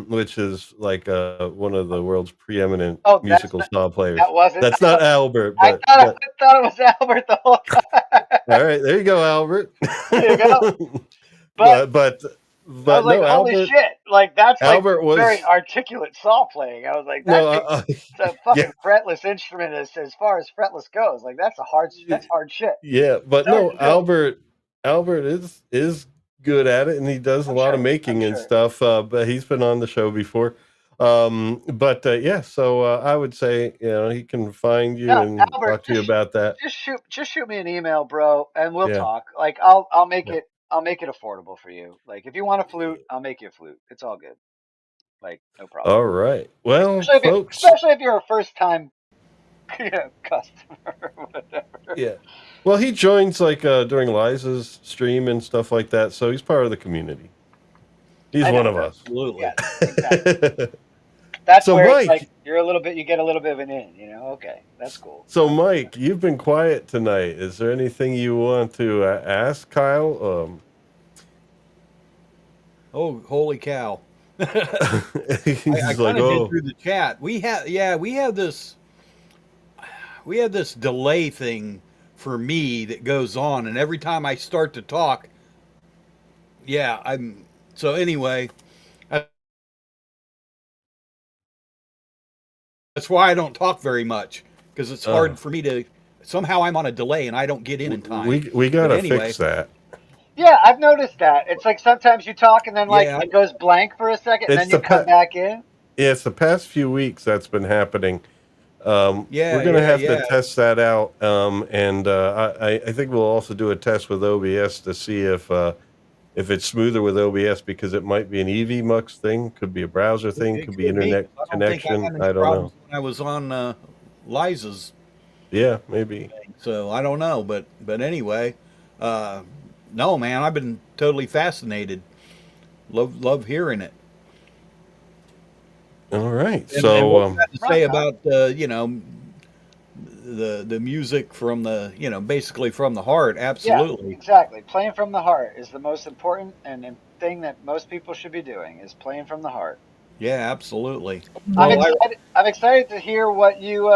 which is like one of the world's preeminent Oh, musical saw that players. wasn't. That's not Albert, I but thought it was Albert the whole time. all right, there you go, Albert. There you go. But but but I was like, no, holy shit! Like that's like Albert very was articulate saw playing. I was like, no, it's a yeah, fucking fretless instrument as far as fretless goes. Like that's hard shit. yeah, but It's hard no, to do. Albert is good at it, and he does a I'm lot of sure. I'm making and sure. stuff. But he's been on the show before. But yeah, so I would say he can find you No, and Albert, talk to you about that. just shoot me an email, bro, and we'll Yeah, talk. Like yeah. I'll make it affordable for you. Like if you want a flute, I'll make you a flute. It's all good. Like no problem. All right. Well, folks. Especially if you're a first time customer or whatever. Yeah. Well, he joins like during Liza's stream and stuff like that, so he's part of the community. He's I know. one of us. Absolutely. Yes, exactly. That's So, where it's like Mike, you get a little bit of an in, you know? Okay, that's cool. So, Mike, you've been quiet tonight. Is there anything you want to ask Kyle? Oh, holy cow. I He's like, kind of did oh, through the chat. We have this delay thing for me that goes on, and every time I start to talk, yeah, I'm so anyway. That's why I don't talk very much because it's Uh, hard for me to. Somehow I'm on a delay and I don't get in time. we But gotta anyway, fix that. Yeah, I've noticed that. It's like sometimes you talk and then like yeah, it goes blank for a second and It's then you the come back in. yeah, it's the past few weeks that's been happening. We're yeah, gonna yeah, have to yeah. test that out. And I think we'll also do a test with OBS to see if it's smoother with OBS, because it might be an EV Mux thing, could be a browser thing, It could be could be internet 'cause I don't think I connection. had any I don't know. problems when I was on Liza's Yeah, maybe. thing, so I don't know. But anyway, uh, no, man, I've been totally fascinated. Love hearing it. All right. And So what you had to Rock say on. about the music from the basically from the heart, Yeah, absolutely. exactly. Playing from the heart is the most important and thing that most people should be doing is playing from the heart. Yeah, absolutely. I'm Well, I excited. I'm excited to hear what you,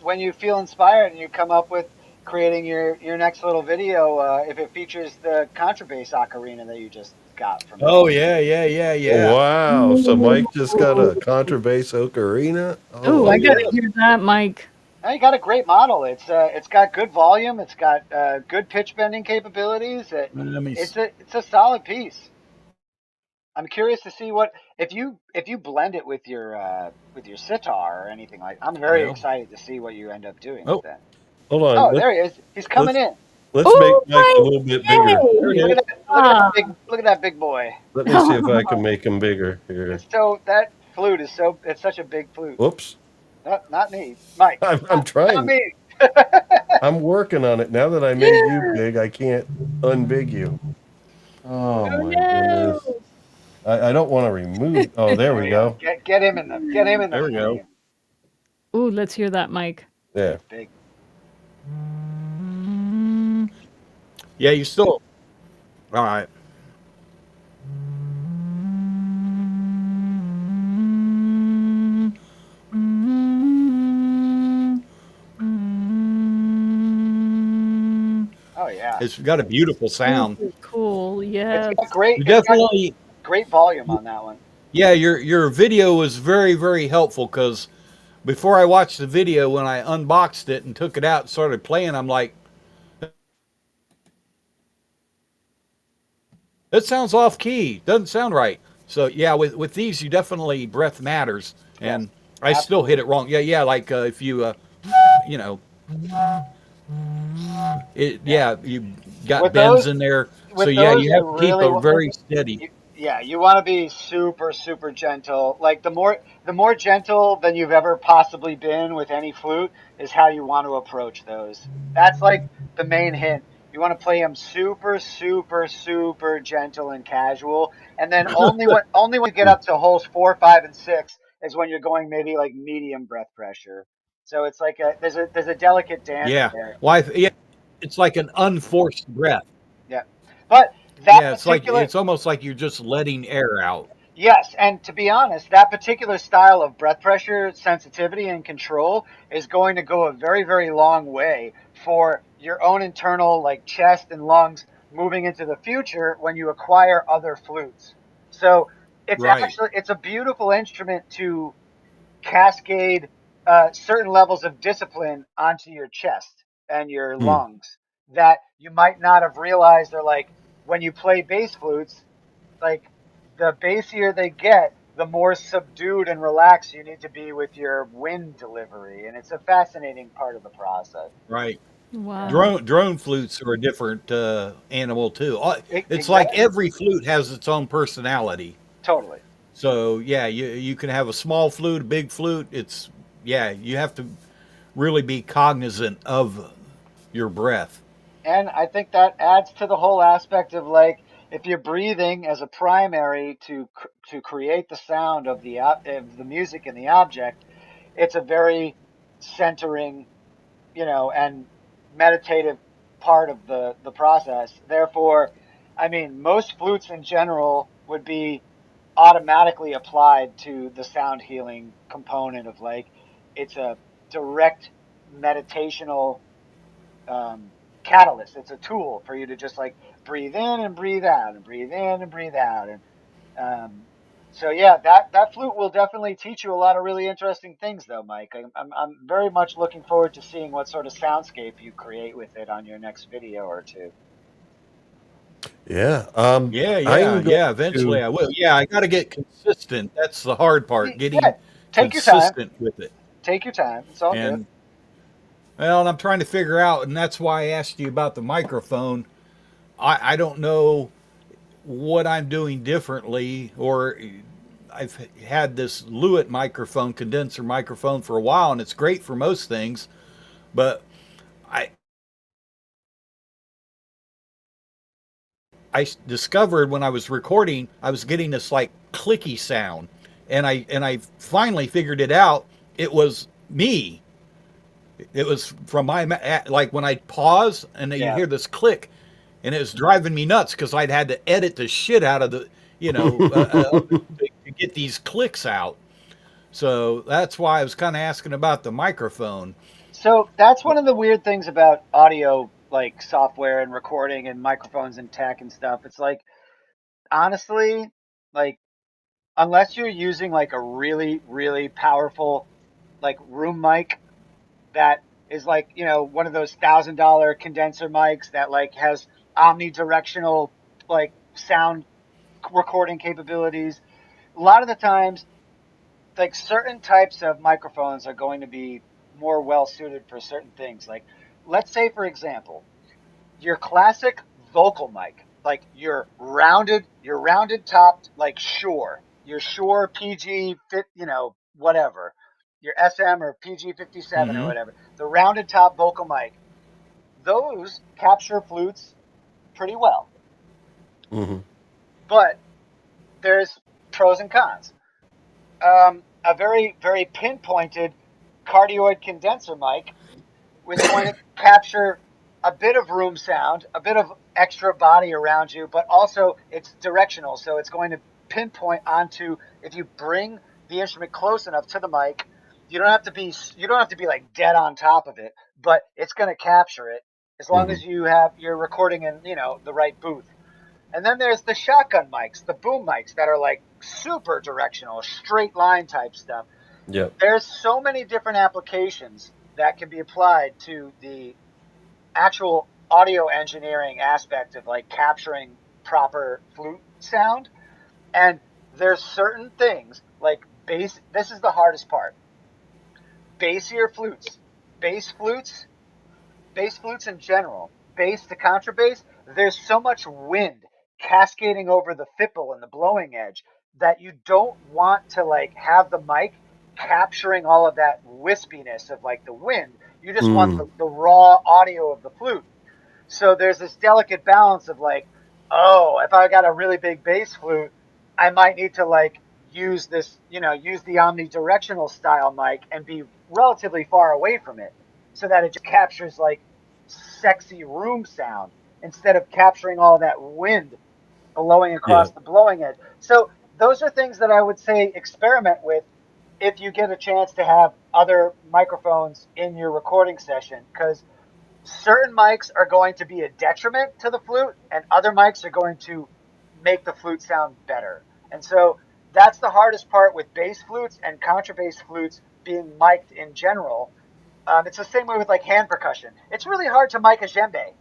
when you feel inspired and you come up with creating your next little video. If it features the contrabass ocarina that you just got from me. Oh yeah, yeah, yeah, oh, yeah. wow. So Mike just got a contrabass ocarina. Oh, Oh I Oh gotta yeah. man. hear that, Mike. Now you got a great model. It's got good volume. It's got good pitch bending capabilities. Let me. It's a solid piece. I'm curious to see what if you blend it with your sitar or anything like. I'm very Well. excited to see what you end up doing with Oh, that. Hold on. Oh, there he is. He's coming Let's in. let's make Oh, Mike a Mike! little bit bigger. there it Yay! is. Ah. Look at that big boy. Let me see if I can make him bigger here. That flute is it's such a big flute. Whoops. Not me, Mike. I'm Not trying. me. I'm working on it. Now that I made you big, I can't unbig you. Oh Oh my no! goodness. I don't want to remove. Oh, there There we we go. go. Get him in the There we go. frame. Ooh, let's hear that, Mike. Yeah. It's big. Yeah, you still. All right. Oh yeah. It's got a beautiful sound. Super cool. Yes. You It's got definitely. great volume on that one. Yeah, your video was very very helpful because before I watched the video, when I unboxed it and took it out and started playing, I'm like, that sounds off key. Doesn't sound right. So yeah, with these, you definitely breath matters, Yes, and I still hit absolutely. it wrong. Yeah, yeah. Like if you you know, Yeah. yeah, you got With bends those in there. So with yeah, those you have you to keep really a very steady. yeah, you want to be super super gentle. Like the more gentle than you've ever possibly been with any flute is how you want to approach those. That's like the main hint. You want to play them super super super gentle and casual, and then only when you get up to holes 4, 5, and 6 is when you're going maybe like medium breath pressure. So it's like there's a delicate dance Yeah, there. why? Yeah, it's like an unforced breath. Yeah. But that Yeah, it's like particular it's almost like you're just letting air out. Yes, and to be honest, that particular style of breath pressure, sensitivity, and control is going to go a very, very long way for your own internal, like chest and lungs, moving into the future when you acquire other flutes. So Right. it's a beautiful instrument to cascade certain levels of discipline onto your chest and your Hmm. lungs that you might not have realized are like when you play bass flutes, like the bassier they get, the more subdued and relaxed you need to be with your wind delivery, and it's a fascinating part of the process. Right. Yeah, Wow. Drone flutes are a different animal too. It's like exactly, every flute has its own personality. totally. So yeah, you can have a small flute, a big flute. It's yeah, you have to really be cognizant of your breath. And I think that adds to the whole aspect of like if you're breathing as a primary to create the sound of of the music and the object, it's a very centering, and meditative part of the process. Therefore, I mean, most flutes in general would be automatically applied to the sound healing component of like it's a direct meditational um, catalyst. It's a tool for you to just like breathe in and breathe out and breathe in and breathe out. And um, So yeah, that flute will definitely teach you a lot of really interesting things, though, Mike. I'm very much looking forward to seeing what sort of soundscape you create with it on your next video or two. Yeah. Yeah, I'm going yeah. Eventually, to. I will. Yeah, I got to get consistent. That's the hard part, Yeah, getting take your time. consistent with it. Take your time. It's all good. And well, and I'm trying to figure out, and that's why I asked you about the microphone. I don't know what I'm doing differently, or I've had this Lewitt microphone, condenser microphone for a while, and it's great for most things. But I I discovered when I was recording, I was getting this like clicky sound, and I finally figured it out. It was me. It was from my like when I pause and then you Yeah. hear this click, and it was driving me nuts because I'd had to edit the shit out of the to get these clicks out. So that's why I was kind of asking about the microphone. So that's one of the weird things about audio, like software and recording and microphones and tech and stuff. It's like, honestly, like, unless you're using like a really, really powerful, like room mic that is like, one of those $1,000 condenser mics that like has omnidirectional, like sound recording capabilities. A lot of the times, like certain types of microphones are going to be more well suited for certain things. Like, let's say, for example, your classic vocal mic, like your rounded topped, like your Shure PG fit, whatever, your SM or PG 57 or Mm-hmm. whatever, the rounded top vocal mic, those capture flutes pretty well. Mhm. But there's pros and cons. A very, very pinpointed cardioid condenser mic was going to capture a bit of room sound, a bit of extra body around you, but also it's directional. So it's going to pinpoint onto, if you bring the instrument close enough to the mic, you don't have to be like dead on top of it, but it's going to capture it as long Mhm. as you're recording in, the right booth. And then there's the shotgun mics, the boom mics that are like super directional, straight line type stuff. Yep. There's so many different applications that can be applied to the actual audio engineering aspect of like capturing proper flute sound. And there's certain things like bass. This is the hardest part. Bassier flutes, bass flutes, bass flutes in general, bass to contrabass, there's so much wind cascading over the fipple and the blowing edge that you don't want to like have the mic capturing all of that wispiness of like the wind. You just want Mm. the raw audio of the flute. So there's this delicate balance of like, oh, if I got a really big bass flute, I might need to like use the omnidirectional style mic and be relatively far away from it so that it just captures like sexy room sound instead of capturing all that wind blowing Yeah. across the blowing edge. So those are things that I would say experiment with if you get a chance to have other microphones in your recording session, because certain mics are going to be a detriment to the flute and other mics are going to make the flute sound better. And so that's the hardest part with bass flutes and contrabass flutes being mic'd in general. It's the same way with like hand percussion. It's really hard to mic a djembe,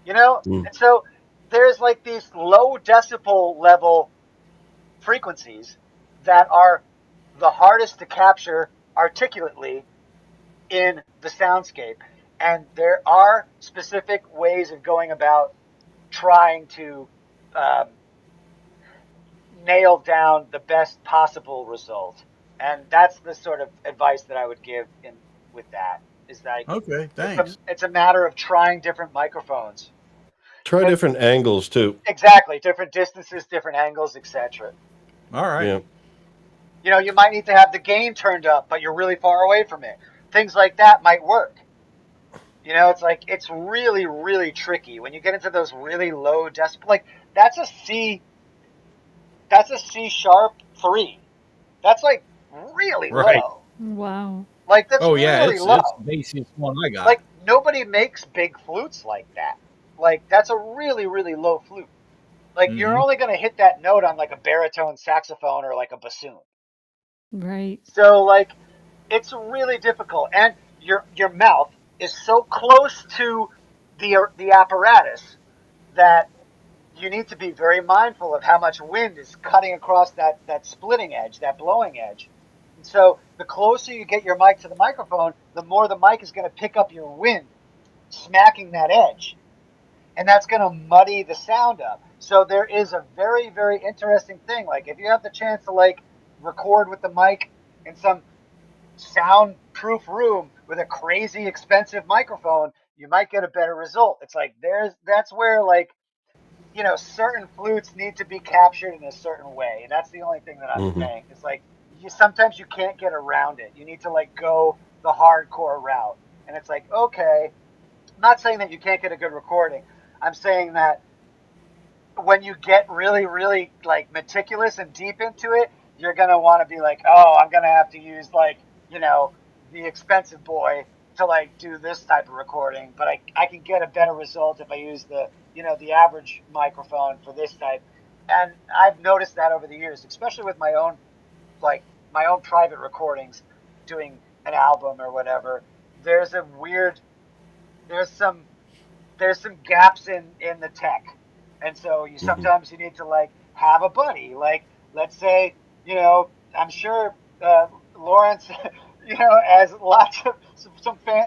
you know? Mm. And so there's like these low decibel level frequencies that are the hardest to capture articulately in the soundscape. And there are specific ways of going about trying to um, nail down the best possible result. And that's the sort of advice that I would give in with that is like Okay, it's a thanks. it's a matter of trying different microphones. Try different angles too. Exactly, different distances, different angles, etc. All right. Yeah. You might need to have the gain turned up, but you're really far away from it. Things like that might work. It's like it's really, really tricky when you get into those really low decibel. Like that's a C, that's a C sharp 3. That's like really Right. low. Wow. Like that's Oh yeah, really it's low. the basiest one I got. Like nobody makes big flutes like that. Like that's a really, really low flute. Like you're only going to hit that note on like a baritone saxophone or like a bassoon. Right. So like it's really difficult, and your mouth is so close to the apparatus that you need to be very mindful of how much wind is cutting across that splitting edge, that blowing edge. And so the closer you get your mic to the microphone, the more the mic is going to pick up your wind smacking that edge, and that's going to muddy the sound up. So there is a very, very interesting thing. Like if you have the chance to like record with the mic in some soundproof room with a crazy expensive microphone, you might get a better result. It's like that's where like, certain flutes need to be captured in a certain way. And that's the only thing that I'm Hmm. saying. It's like sometimes you can't get around it. You need to like go the hardcore route. And it's like, okay, I'm not saying that you can't get a good recording. I'm saying that when you get really, really like meticulous and deep into it, you're gonna want to be like, oh, I'm gonna have to use like, the expensive boy to like do this type of recording, but I can get a better result if I use the average microphone for this type. And I've noticed that over the years, especially with my own private recordings, doing an album or whatever. There's a weird, there's some gaps in the tech, and so you Hmm. sometimes you need to like have a buddy, like let's say, I'm sure Lawrence has lots of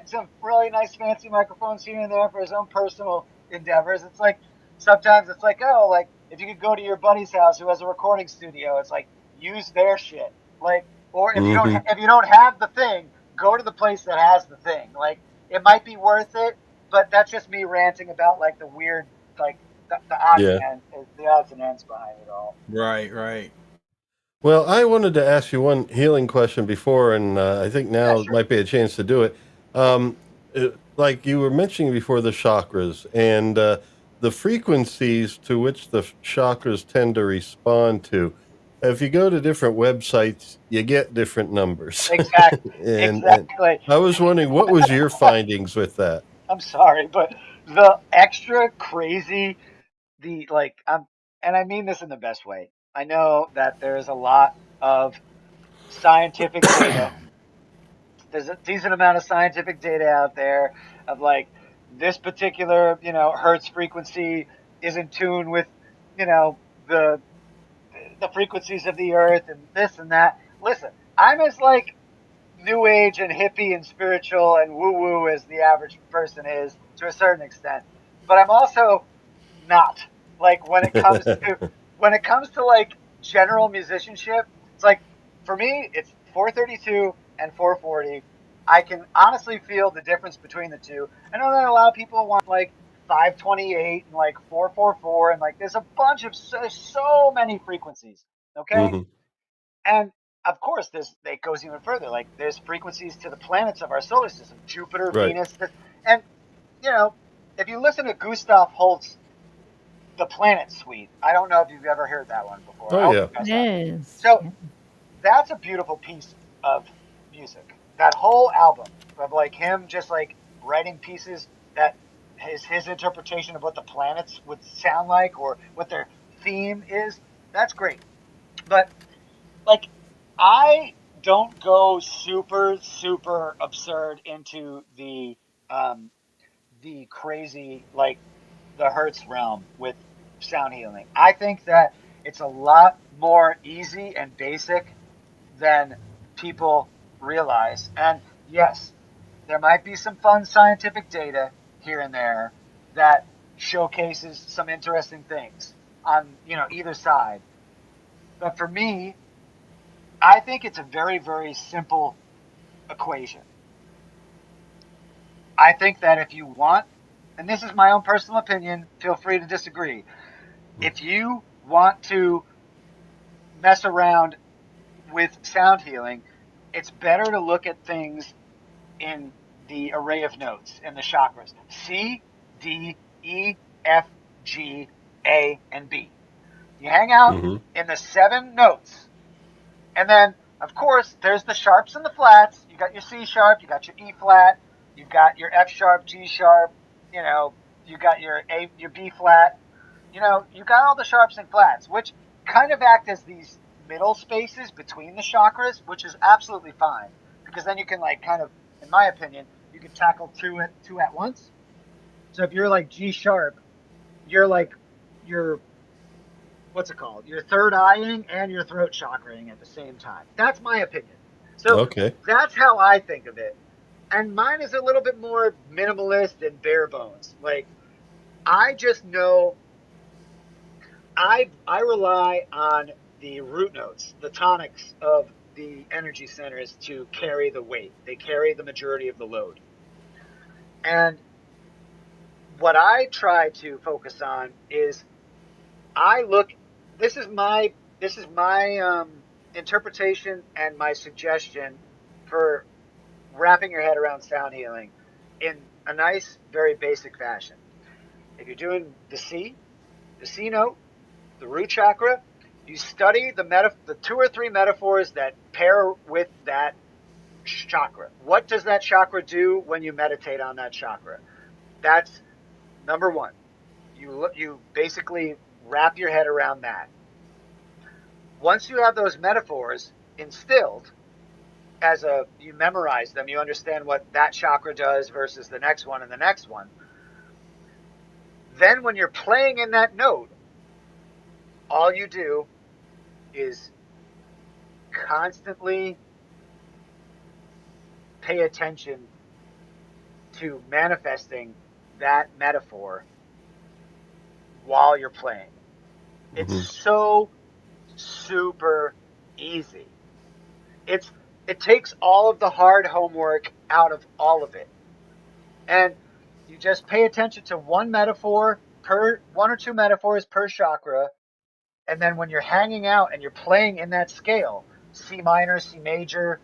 some really nice fancy microphones here and there for his own personal endeavors. It's like sometimes it's like, oh, like if you could go to your buddy's house who has a recording studio, it's like use their shit, like, or Hmm. if you don't have the thing, go to the place that has the thing. Like it might be worth it, but that's just me ranting about like the weird, like Yeah. the odds and ends behind it all. Right, right. Well, I wanted to ask you one healing question before, and I think Yeah, now sure. might be a chance to do it. Um, like you were mentioning before, the chakras and the frequencies to which the chakras tend to respond to. If you go to different websites, you get different numbers, and Exactly. I was wondering what was your findings with that? I'm sorry, but the extra crazy, the like, and I mean this in the best way. I know that there's a lot of scientific data. There's a decent amount of scientific data out there of like this particular, hertz frequency is in tune with, the frequencies of the earth and this and that. Listen, I'm as like new age and hippie and spiritual and woo woo as the average person is to a certain extent, but I'm also not, like when it comes to like general musicianship. It's like for me, it's 432 and 440. I can honestly feel the difference between the two. I know that a lot of people want like 528 and like 444 and like there's a bunch of so many frequencies. Okay, Hmm. and of course, it goes even further. Like there's frequencies to the planets of our solar system, Jupiter, Right. Venus, and you know, if you listen to Gustav Holst's The Planet Suite, I don't know if you've ever heard that one before. Oh I hope yeah. you guys have. Yes. So Yeah. that's a beautiful piece of music. That whole album of like him just like writing pieces that his interpretation of what the planets would sound like or what their theme is. That's great, but like I don't go super absurd into um the crazy, like the Hertz realm with sound healing. I think that it's a lot more easy and basic than people realize. And yes, there might be some fun scientific data here and there that showcases some interesting things on, either side. But for me, I think it's a very, very simple equation. I think that if you want, and this is my own personal opinion, feel free to disagree. If you want to mess around with sound healing, it's better to look at things in the array of notes in the chakras: C, D, E, F, G, A, and B. You hang out Hmm. in the 7 notes. And then, of course, there's the sharps and the flats. You got your C sharp, you got your E flat, you've got your F sharp, G sharp, you got your B flat, you got all the sharps and flats, which kind of act as these middle spaces between the chakras, which is absolutely fine because then you can like kind of, in my opinion, you can tackle two at once. So if you're like G sharp, you're like you're what's it called? Your third eyeing and your throat chakraing at the same time. That's my opinion. So Okay. that's how I think of it. And mine is a little bit more minimalist and bare bones. Like I just know I rely on the root notes, the tonics of the energy centers to carry the weight. They carry the majority of the load. And what I try to focus on is I look this is my interpretation and my suggestion for wrapping your head around sound healing in a nice, very basic fashion. If you're doing the C note, the root chakra, you study the two or three metaphors that pair with that chakra. What does that chakra do when you meditate on that chakra? That's number one. You basically wrap your head around that. Once you have those metaphors instilled, you memorize them, you understand what that chakra does versus the next one and the next one. Then when you're playing in that note, all you do is constantly pay attention to manifesting that metaphor while you're playing. It's Hmm. so super easy. It's it takes all of the hard homework out of all of it. And you just pay attention to one or two metaphors per chakra. And then when you're hanging out and you're playing in that scale, C minor, C major,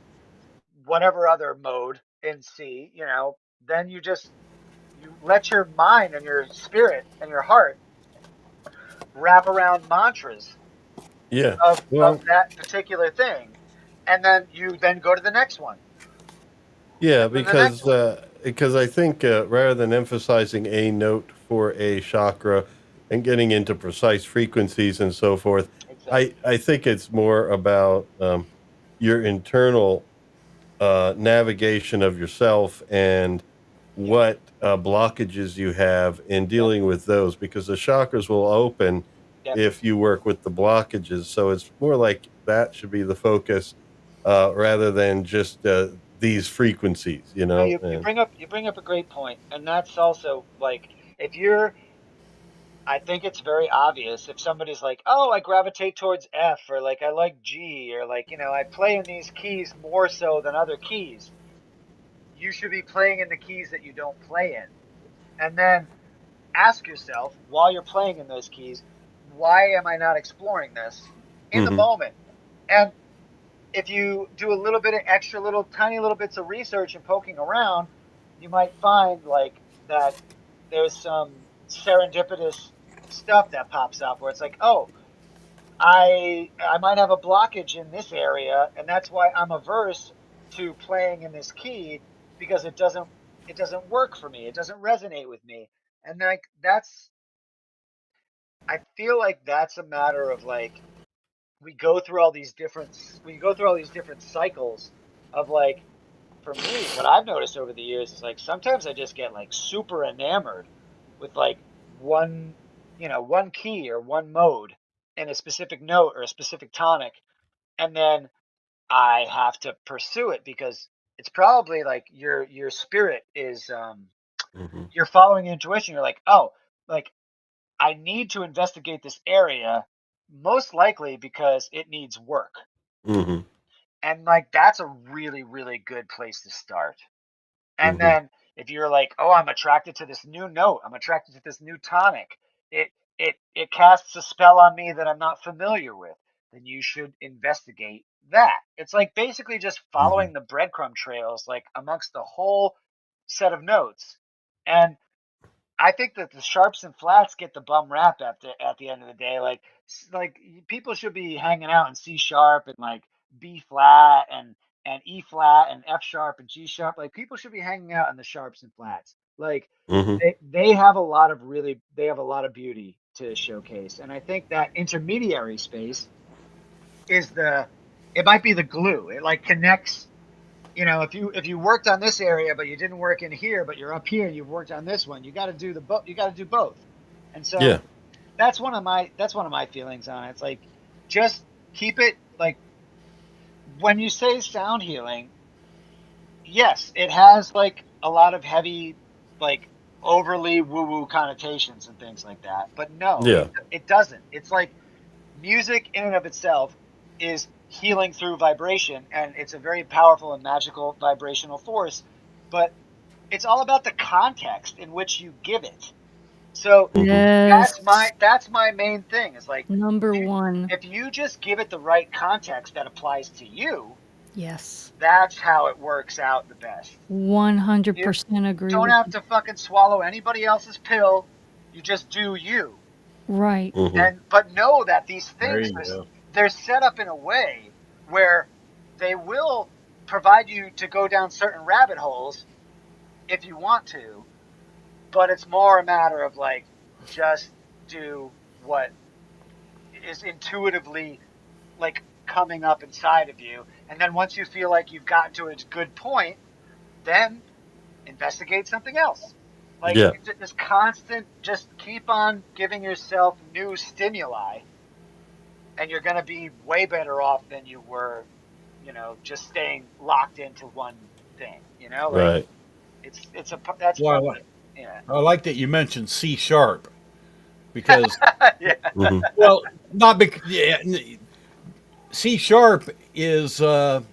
whatever other mode in C, then you let your mind and your spirit and your heart wrap around mantras Yeah. of Well, that particular thing. And then you then go to the next one. yeah, And then the next one. because I think rather than emphasizing a note for a chakra and getting into precise frequencies and so forth, Exactly. I think it's more about your internal navigation of yourself and Yep. what blockages you have in Yep. dealing with those, because the chakras will open Yep. if you work with the blockages. So it's more like that should be the focus rather than just these frequencies, you No, know? you And bring up a great point, and that's also like if you're I think it's very obvious if somebody's like, "Oh, I gravitate towards F," or like I like G, or like, I play in these keys more so than other keys. You should be playing in the keys that you don't play in. And then ask yourself while you're playing in those keys, why am I not exploring this in the Mhm, moment? And if you do a little bit of extra little tiny little bits of research and poking around, you might find like that there's some serendipitous stuff that pops up where it's like, oh, I might have a blockage in this area, and that's why I'm averse to playing in this key because it doesn't work for me. It doesn't resonate with me. And like I feel like that's a matter of like we go through all these different cycles of like for me what I've noticed over the years is like sometimes I just get like super enamored with like one one key or one mode in a specific note or a specific tonic, and then I have to pursue it because it's probably like your spirit is mhm, you're following intuition. You're like, oh, like I need to investigate this area, most likely because it needs work. mhm, And like that's a really, really good place to start. And mhm, then if you're like, oh, I'm attracted to this new note, I'm attracted to this new tonic, it it casts a spell on me that I'm not familiar with, then you should investigate that. It's like basically just mhm, following the breadcrumb trails like amongst the whole set of notes. And I think that the sharps and flats get the bum rap at the end of the day. Like people should be hanging out in C sharp and like B flat and E flat and F sharp and G sharp. Like people should be hanging out in the sharps and flats. Like mhm. they have a lot of beauty to showcase. And I think that intermediary space is it might be the glue. It like connects. If you worked on this area but you didn't work in here, but you're up here and you've worked on this one, you got to do you got to do both. And Yeah. so that's one of my feelings on it. It's like, just keep it like, when you say sound healing, yes, it has like a lot of heavy, like overly woo woo connotations and things like that. But no, Yeah. it doesn't. It's like, music in and of itself is healing through vibration, and it's a very powerful and magical vibrational force. But it's all about the context in which you give it. So Hmm. Yes. that's my main thing. Is like, Number one. if you just give it the right context that applies to you, Yes. that's how it works out the best. You 100% agree don't with have you. to fucking swallow anybody else's pill. You just do you. Right. Hmm. And but know that these There things you go. they're set up in a way where they will provide you to go down certain rabbit holes if you want to, but it's more a matter of like, just do what is intuitively like coming up inside of you, and then once you feel like you've gotten to a good point, then investigate something else. Like, Yeah. this constant, just keep on giving yourself new stimuli, and you're going to be way better off than you were, just staying locked into one thing. Like, Right. it's a that's Well, probably, yeah. I like that you mentioned C sharp because, Yeah. Hmm. well, not because, yeah, C sharp is the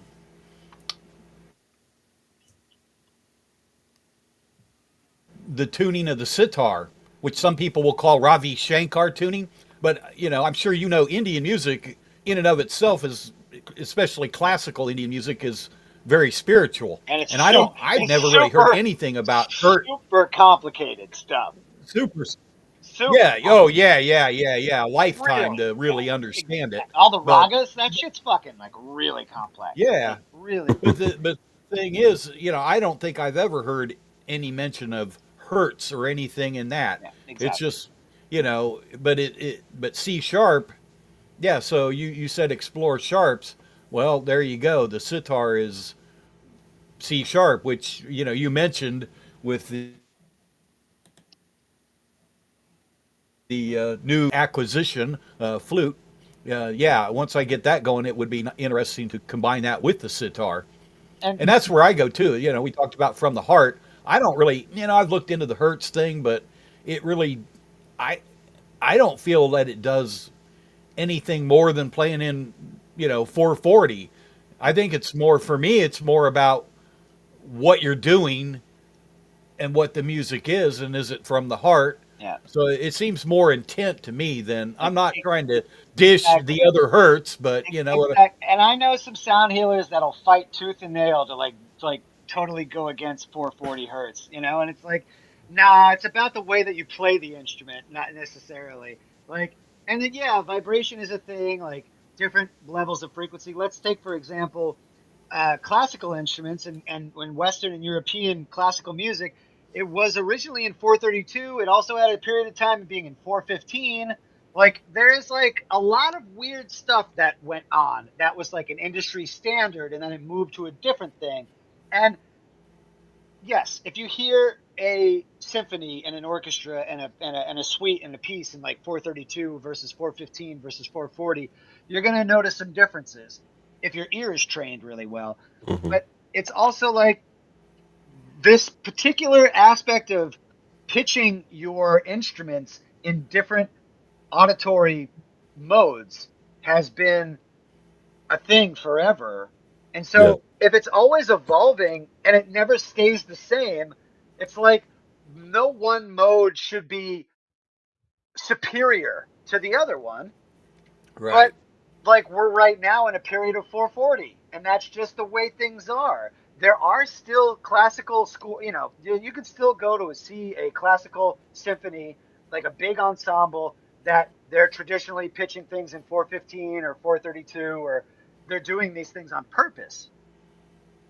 tuning of the sitar, which some people will call Ravi Shankar tuning. But I'm sure Indian music in and of itself is, especially classical Indian music, is very spiritual. And it's And I've it's never really heard super anything about hurt super complicated stuff. super. Super Yeah. Oh, complicated. yeah, yeah, yeah, yeah. Lifetime Really, to yeah. really understand it. All the But ragas, that shit's fucking like really complex. yeah, Like, really. but the thing is, I don't think I've ever heard any mention of hertz or anything in that. Yeah, It's exactly. just, but C sharp, yeah. So you said explore sharps. Well, there you go. The sitar is C sharp, which you mentioned with the new acquisition, flute. Yeah, once I get that going, it would be interesting to combine that with the sitar. And And that's where I go too. We talked about from the heart. I don't really, I've looked into the Hertz thing, but it really, I, I don't feel that it does anything more than playing in, 440. I think it's more for me. It's more about what you're doing and what the music is, and is it from the heart. yeah, So it seems more intent to me than I'm not e- trying to dish exactly. the other Hertz, but And I know some sound healers that'll fight tooth and nail to like totally go against 440 hertz, and it's like, nah, it's about the way that you play the instrument, not necessarily like. And then, yeah, vibration is a thing, like different levels of frequency. Let's take, for example, classical instruments, and when Western and European classical music, it was originally in 432. It also had a period of time being in 415. Like, there's like a lot of weird stuff that went on that was like an industry standard, and then it moved to a different thing. And yes, if you hear a symphony and an orchestra and a suite and a piece in like 432 versus 415 versus 440, you're going to notice some differences if your ear is trained really well. Hmm. But it's also like, this particular aspect of pitching your instruments in different auditory modes has been a thing forever. And Yeah. so if it's always evolving and it never stays the same, it's like, no one mode should be superior to the other one. But right. like, we're right now in a period of 440, and that's just the way things are. There are still classical school, you can still go to see a classical symphony, like a big ensemble, that they're traditionally pitching things in 415 or 432, or they're doing these things on purpose.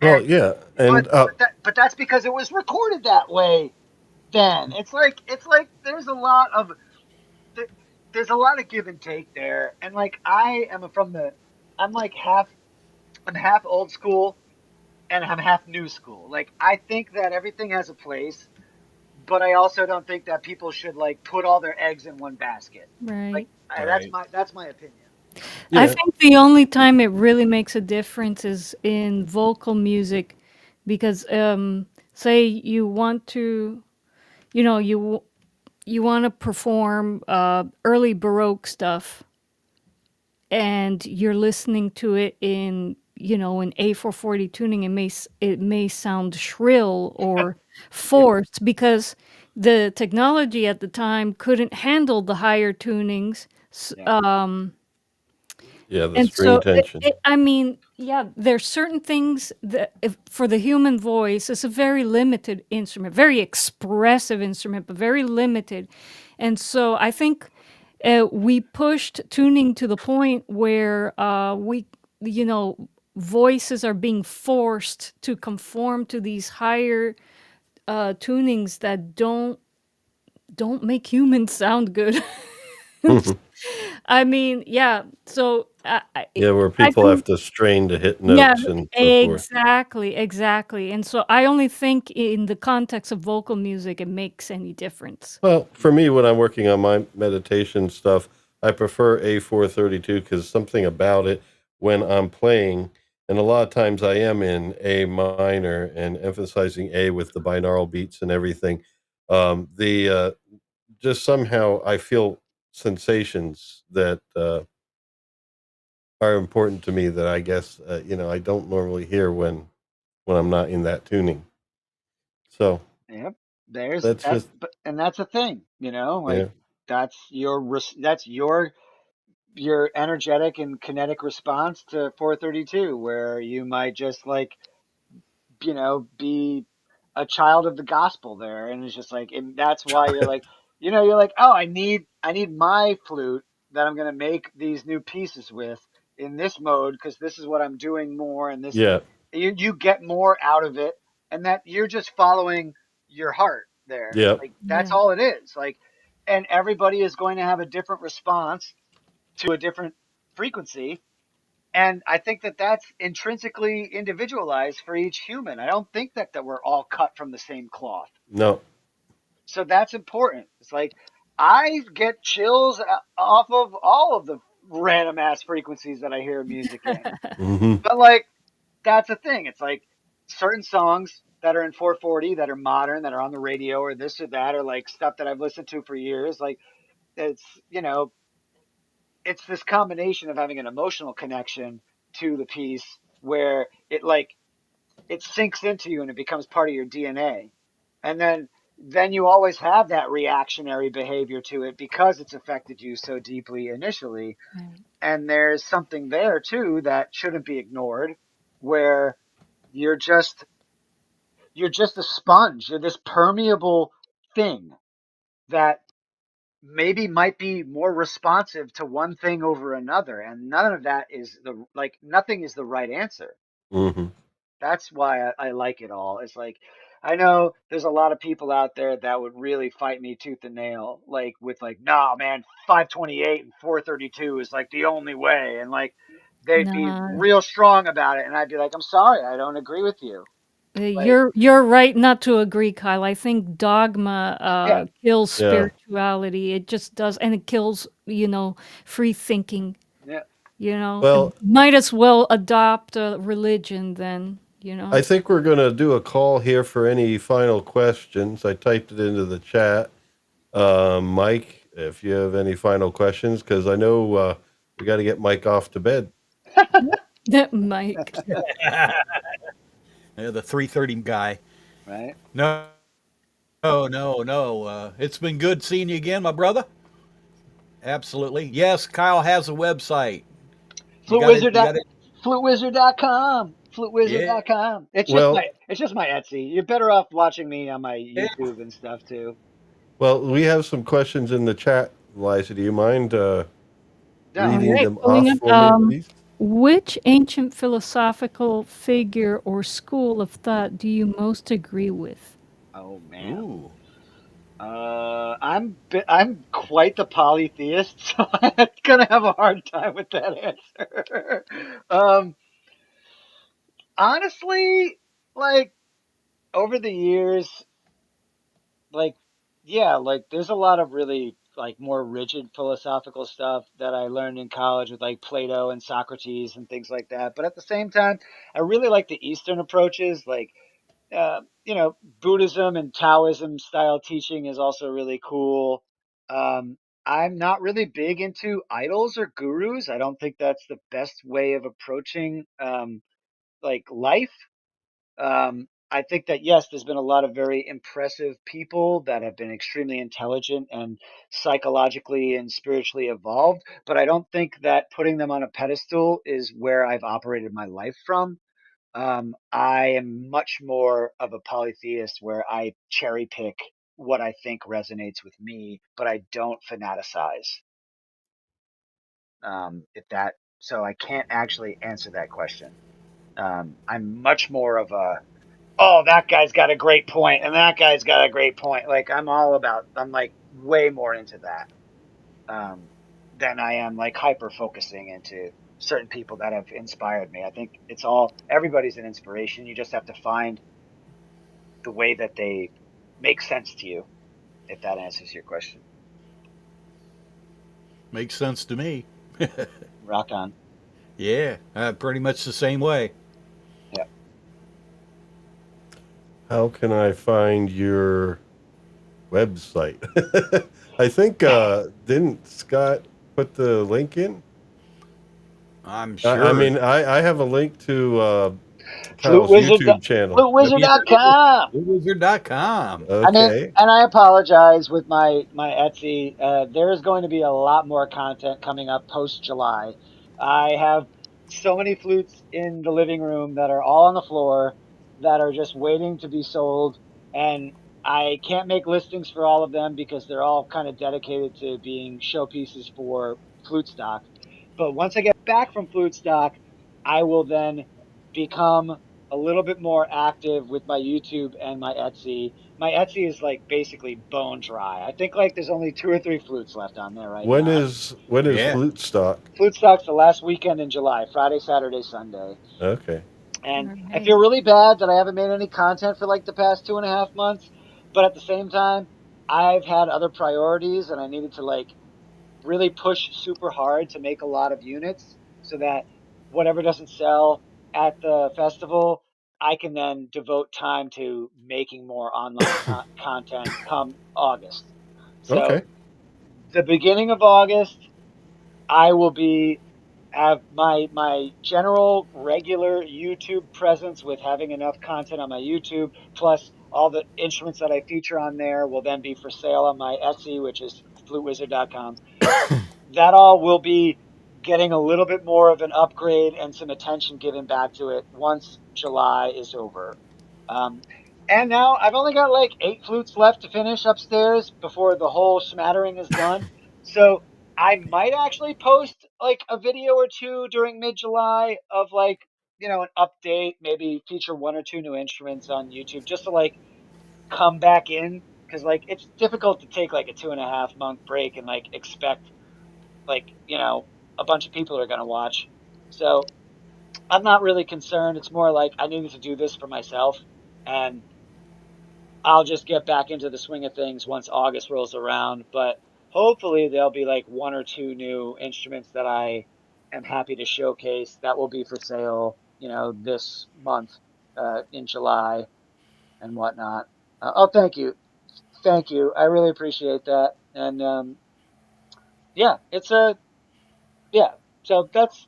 Well, And yeah, but and but that's because it was recorded that way then. It's like there's a lot of there, there's a lot of give and take there, and like I am from the, I'm like I'm half old school and I'm half new school. Like I think that everything has a place, but I also don't think that people should like put all their eggs in one basket. Like Right. Right. that's my opinion. I Yeah. think the only time it really makes a difference is in vocal music because say you want to, you know, you want to perform early baroque stuff and you're listening to it in, you know, in A440 tuning, it may sound shrill or Yeah, forced because the technology at the time couldn't handle the higher tunings. yeah, Yeah. The And string so, tension. I mean, yeah, there's certain things that if, for the human voice, it's a very limited instrument, very expressive instrument, but very limited. And so I think we pushed tuning to the point where you know, voices are being forced to conform to these higher tunings that don't make humans sound good. I mean, yeah. So Yeah, where I people have think to strain to hit yeah, notes and so forth. exactly, exactly. And so I only think in the context of vocal music it makes any difference. Well, for me, when I'm working on my meditation stuff, I prefer A432 because something about it when I'm playing, and a lot of times I am in A minor and emphasizing A with the binaural beats and everything. The Just somehow I feel sensations that are important to me that I guess I don't normally hear when I'm not in that tuning. So yep. There's that's that, just but and that's a thing, yeah, like that's your energetic and kinetic response to 432, where you might just like be a child of the gospel there, and it's just like, and that's why you're like, you're like, oh, I need my flute that I'm gonna make these new pieces with in this mode because this is what I'm doing more, and this yeah, you get more out of it, and that you're just following your heart there. yeah. Like that's Yeah. all it is. Like, and everybody is going to have a different response to a different frequency, and I think that that's intrinsically individualized for each human. I don't think that we're all cut from the same cloth. No. So that's important. It's like I get chills off of all of the random ass frequencies that I hear music in. Hmm. But like that's the thing. It's like certain songs that are in 440 that are modern, that are on the radio or this or that, or like stuff that I've listened to for years. Like it's it's this combination of having an emotional connection to the piece where it sinks into you and it becomes part of your DNA. And then you always have that reactionary behavior to it because it's affected you so deeply initially. Right. And there's something there too that shouldn't be ignored, where you're just you're just a sponge. You're this permeable thing that maybe might be more responsive to one thing over another, and none of that is nothing is the right answer. Hmm. That's why I like it all. It's like I know there's a lot of people out there that would really fight me tooth and nail, like with like, nah, man, 528 and 432 is like the only way, and like they'd be Nah, real strong about it, and I'd be like, I'm sorry, I don't agree with you. Like, you're right not to agree, Kyle. I think dogma yeah, kills Yeah. spirituality. It just does, and it kills, you know, free thinking. yeah. You know, Well, might as well adopt a religion then. You I know. think we're going to do a call here for any final questions. I typed it into the chat. Mike, if you have any final questions, because I know we got to get Mike off to bed. That Mike. Yeah, the 330 guy. Right. No, no, no, no. It's been good seeing you again, my brother. Absolutely. Yes, Kyle has a website. You Flute got it. Wizard. You got it. FluteWizard.com. Yeah. FluteWizard.com. It's just my Etsy. You're better off watching me on my YouTube and stuff too. Well, we have some questions in the chat, Liza. Do you mind No, All I reading mean, right, them pulling off up. for me, please? Which ancient philosophical figure or school of thought do you most agree with? oh man. Ooh. I'm quite the polytheist, so I'm gonna have a hard time with that answer. um, Honestly, like over the years, like yeah, like there's a lot of really like more rigid philosophical stuff that I learned in college with like Plato and Socrates and things like that. But at the same time, I really like the Eastern approaches, like you know, Buddhism and Taoism style teaching is also really cool. I'm not really big into idols or gurus. I don't think that's the best way of approaching like life. I think that yes, there's been a lot of very impressive people that have been extremely intelligent and psychologically and spiritually evolved, but I don't think that putting them on a pedestal is where I've operated my life from. I am much more of a polytheist where I cherry pick what I think resonates with me, but I don't fanaticize. If that, so I can't actually answer that question. I'm much more of a, oh, that guy's got a great point, and that guy's got a great point. Like I'm like way more into that than I am like hyper focusing into certain people that have inspired me. I think it's all everybody's an inspiration. You just have to find the way that they make sense to you, if that answers your question. Makes sense to me. Rock on. Yeah, pretty much the same way. Yeah. How can I find your website? I think didn't Scott put the link in? I'm I sure. mean, I have a link to Flute Kyle's Wizard. YouTube channel. FluteWizard.com. FluteWizard.com. I mean, Okay. and I apologize with my Etsy. There is going to be a lot more content coming up post July. I have so many flutes in the living room that are all on the floor that are just waiting to be sold, and I can't make listings for all of them because they're all kind of dedicated to being showpieces for flute stock. But once I get back from flute stock, I will then become a little bit more active with my YouTube and my Etsy is like basically bone dry. I think like there's only two or three flutes left on there right When now. is Yeah. Flute Stock? Flute stock's the last weekend in July, Friday, Saturday, Sunday. Okay. And All I feel right. really bad that I haven't made any content for like the past 2.5 months. But at the same time, I've had other priorities and I needed to like really push super hard to make a lot of units so that whatever doesn't sell at the festival, I can then devote time to making more online content come August. So Okay. the beginning of August, I will be have my general regular YouTube presence with having enough content on my YouTube, plus all the instruments that I feature on there will then be for sale on my Etsy, which is flutewizard.com. That all will be getting a little bit more of an upgrade and some attention given back to it once July is over. Um, and now I've only got like 8 flutes left to finish upstairs before the whole smattering is done. So I might actually post like a video or two during mid July of like, you know, an update, maybe feature one or two new instruments on YouTube just to like come back in. Cause like it's difficult to take like a 2.5 month break and like expect like, you know, a bunch of people are going to watch. So I'm not really concerned. It's more like I needed to do this for myself, and I'll just get back into the swing of things once August rolls around. But hopefully there'll be like one or two new instruments that I am happy to showcase that will be for sale, you know, this month in July and whatnot. Oh, thank you. Thank you. I really appreciate that. And yeah, it's a, yeah. So that's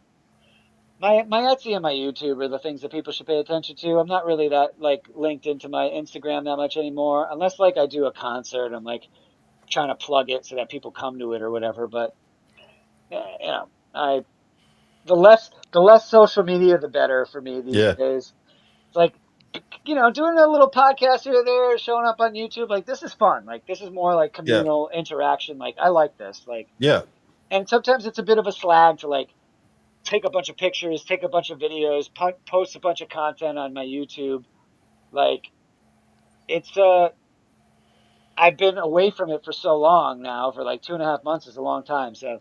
my Etsy and my YouTube are the things that people should pay attention to. I'm not really that like linked into my Instagram that much anymore, unless like I do a concert. I'm like trying to plug it so that people come to it or whatever. But you know, I the less social media, the better for me these Yeah. days. It's like you know, doing a little podcast here or there, showing up on YouTube. Like this is fun. Like this is more like Yeah. communal interaction. Like I like this. Like Yeah. and sometimes it's a bit of a slag to like take a bunch of pictures, take a bunch of videos, post a bunch of content on my YouTube. Like it's I've been away from it for so long now, for like 2.5 months is a long time. So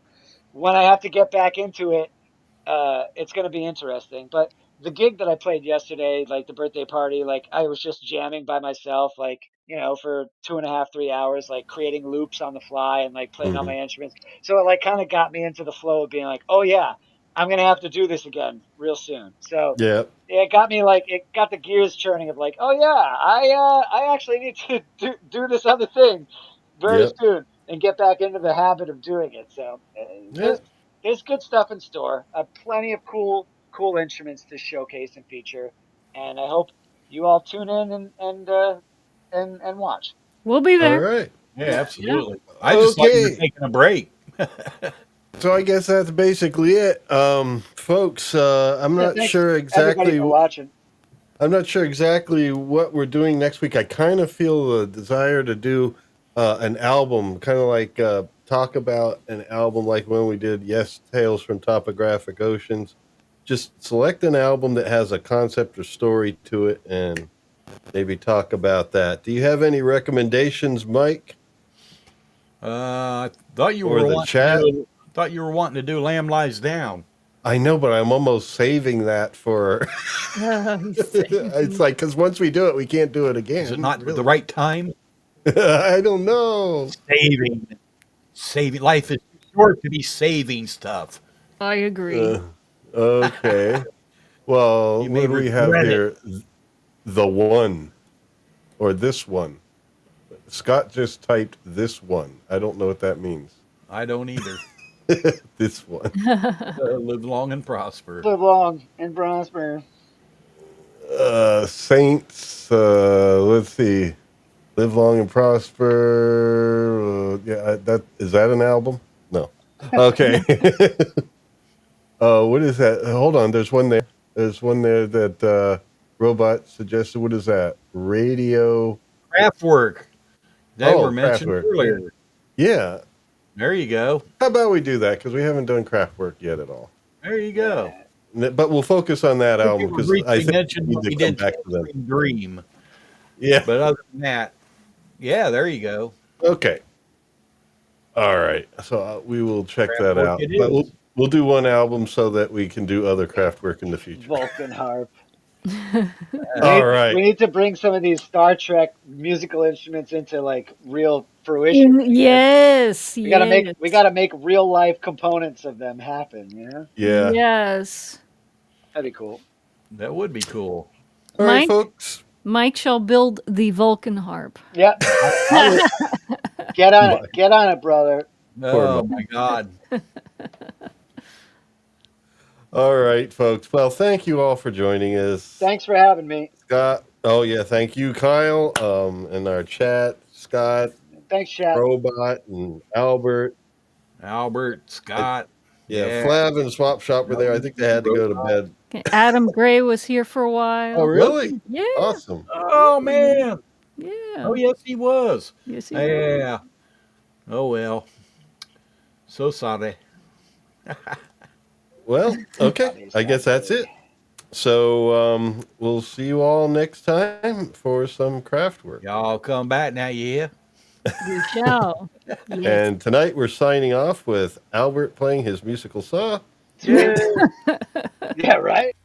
when I have to get back into it, it's going to be interesting. But the gig that I played yesterday, like the birthday party, like I was just jamming by myself, like, for 2.5, 3 hours, like creating loops on the fly and like playing on Hmm. my instruments. So it like kind of got me into the flow of being like, oh yeah, I'm going to have to do this again real soon. So Yeah. it got me like, it got the gears churning of like, oh yeah, I actually need to do this other thing very Yep. soon and get back into the habit of doing it. So Yeah. there's good stuff in store. Plenty of cool instruments to showcase and feature, and I hope you all tune in and watch. We'll be All there. right. Yeah, Yeah. absolutely. I just thought you were Okay. taking a break. So I guess that's basically it. Folks, I'm Yeah. not Thanks sure everybody exactly. for watching. I'm not sure exactly what we're doing next week. I kind of feel a desire to do an album, kind of like talk about an album like when we did Yes, Tales from Topographic Oceans. Just select an album that has a concept or story to it and maybe talk about that. Do you have any recommendations, Mike, I thought you or were the wanting to chat? do. Thought you were wanting to do Lamb Lies Down. I know, but I'm almost saving that for. He's It's saving. like, because once we do it, we can't do it Is it again. not the Really. right time? I don't know. Saving. Life is too short to be saving stuff. I agree. Uh, okay. Well, You may what do we have regret it. here? The one or this one? Scott just typed this one. I don't know what that means. I don't either. This one. Live long and prosper. Live long and prosper. Saints. Let's see. Live long and prosper. Yeah, that is that an album? No. Okay. What is that? Hold on. There's one there. There's one there that Robot suggested. What is that? Radio. Craftwork. They were Oh, mentioned Kraftwerk. earlier. Yeah. There you go. How about we do that? Because we haven't done Kraftwerk yet at all. There you go. Yeah. But we'll focus on that I think album you were because I briefly think mentioned we what need we to come did back to them. Tangerine Dream. Yeah. But other than that, yeah, there you go. Okay. All right. So we will check that Kraftwerk out. it But is. we'll do one album so that we can do other Kraftwerk in the future. Vulcan harp. All right. We need to bring some of these Star Trek musical instruments into like real fruition. Yes, We yes, gotta make real life components of them happen, Yeah. yes. That'd be cool. That would be cool. All right, Mike, folks. Mike shall build the Vulcan harp. Yep. I would, Get on My- it. Get on it, brother. Poor oh Mike. my God. All right, folks. Well, thank you all for joining us. Thanks for having me. Scott. Oh yeah, thank you, Kyle. In our chat, Scott, Thanks, chat. Robot, and Albert. Albert, Scott. Yeah, Yeah. Flav and Swap Shop were there. I think they had to go to bed. Okay, Adam Gray was here for a while. Oh, really? Yeah, Awesome. Oh man. yeah. Oh yes, he was. Yes, he was. Yeah. Oh well. So sorry. Well, okay. I guess that's it. So we'll see you all next time for some craft work. Y'all come back now, yeah. You shall. Yes. And tonight we're signing off with Albert playing his musical saw. Yeah, right?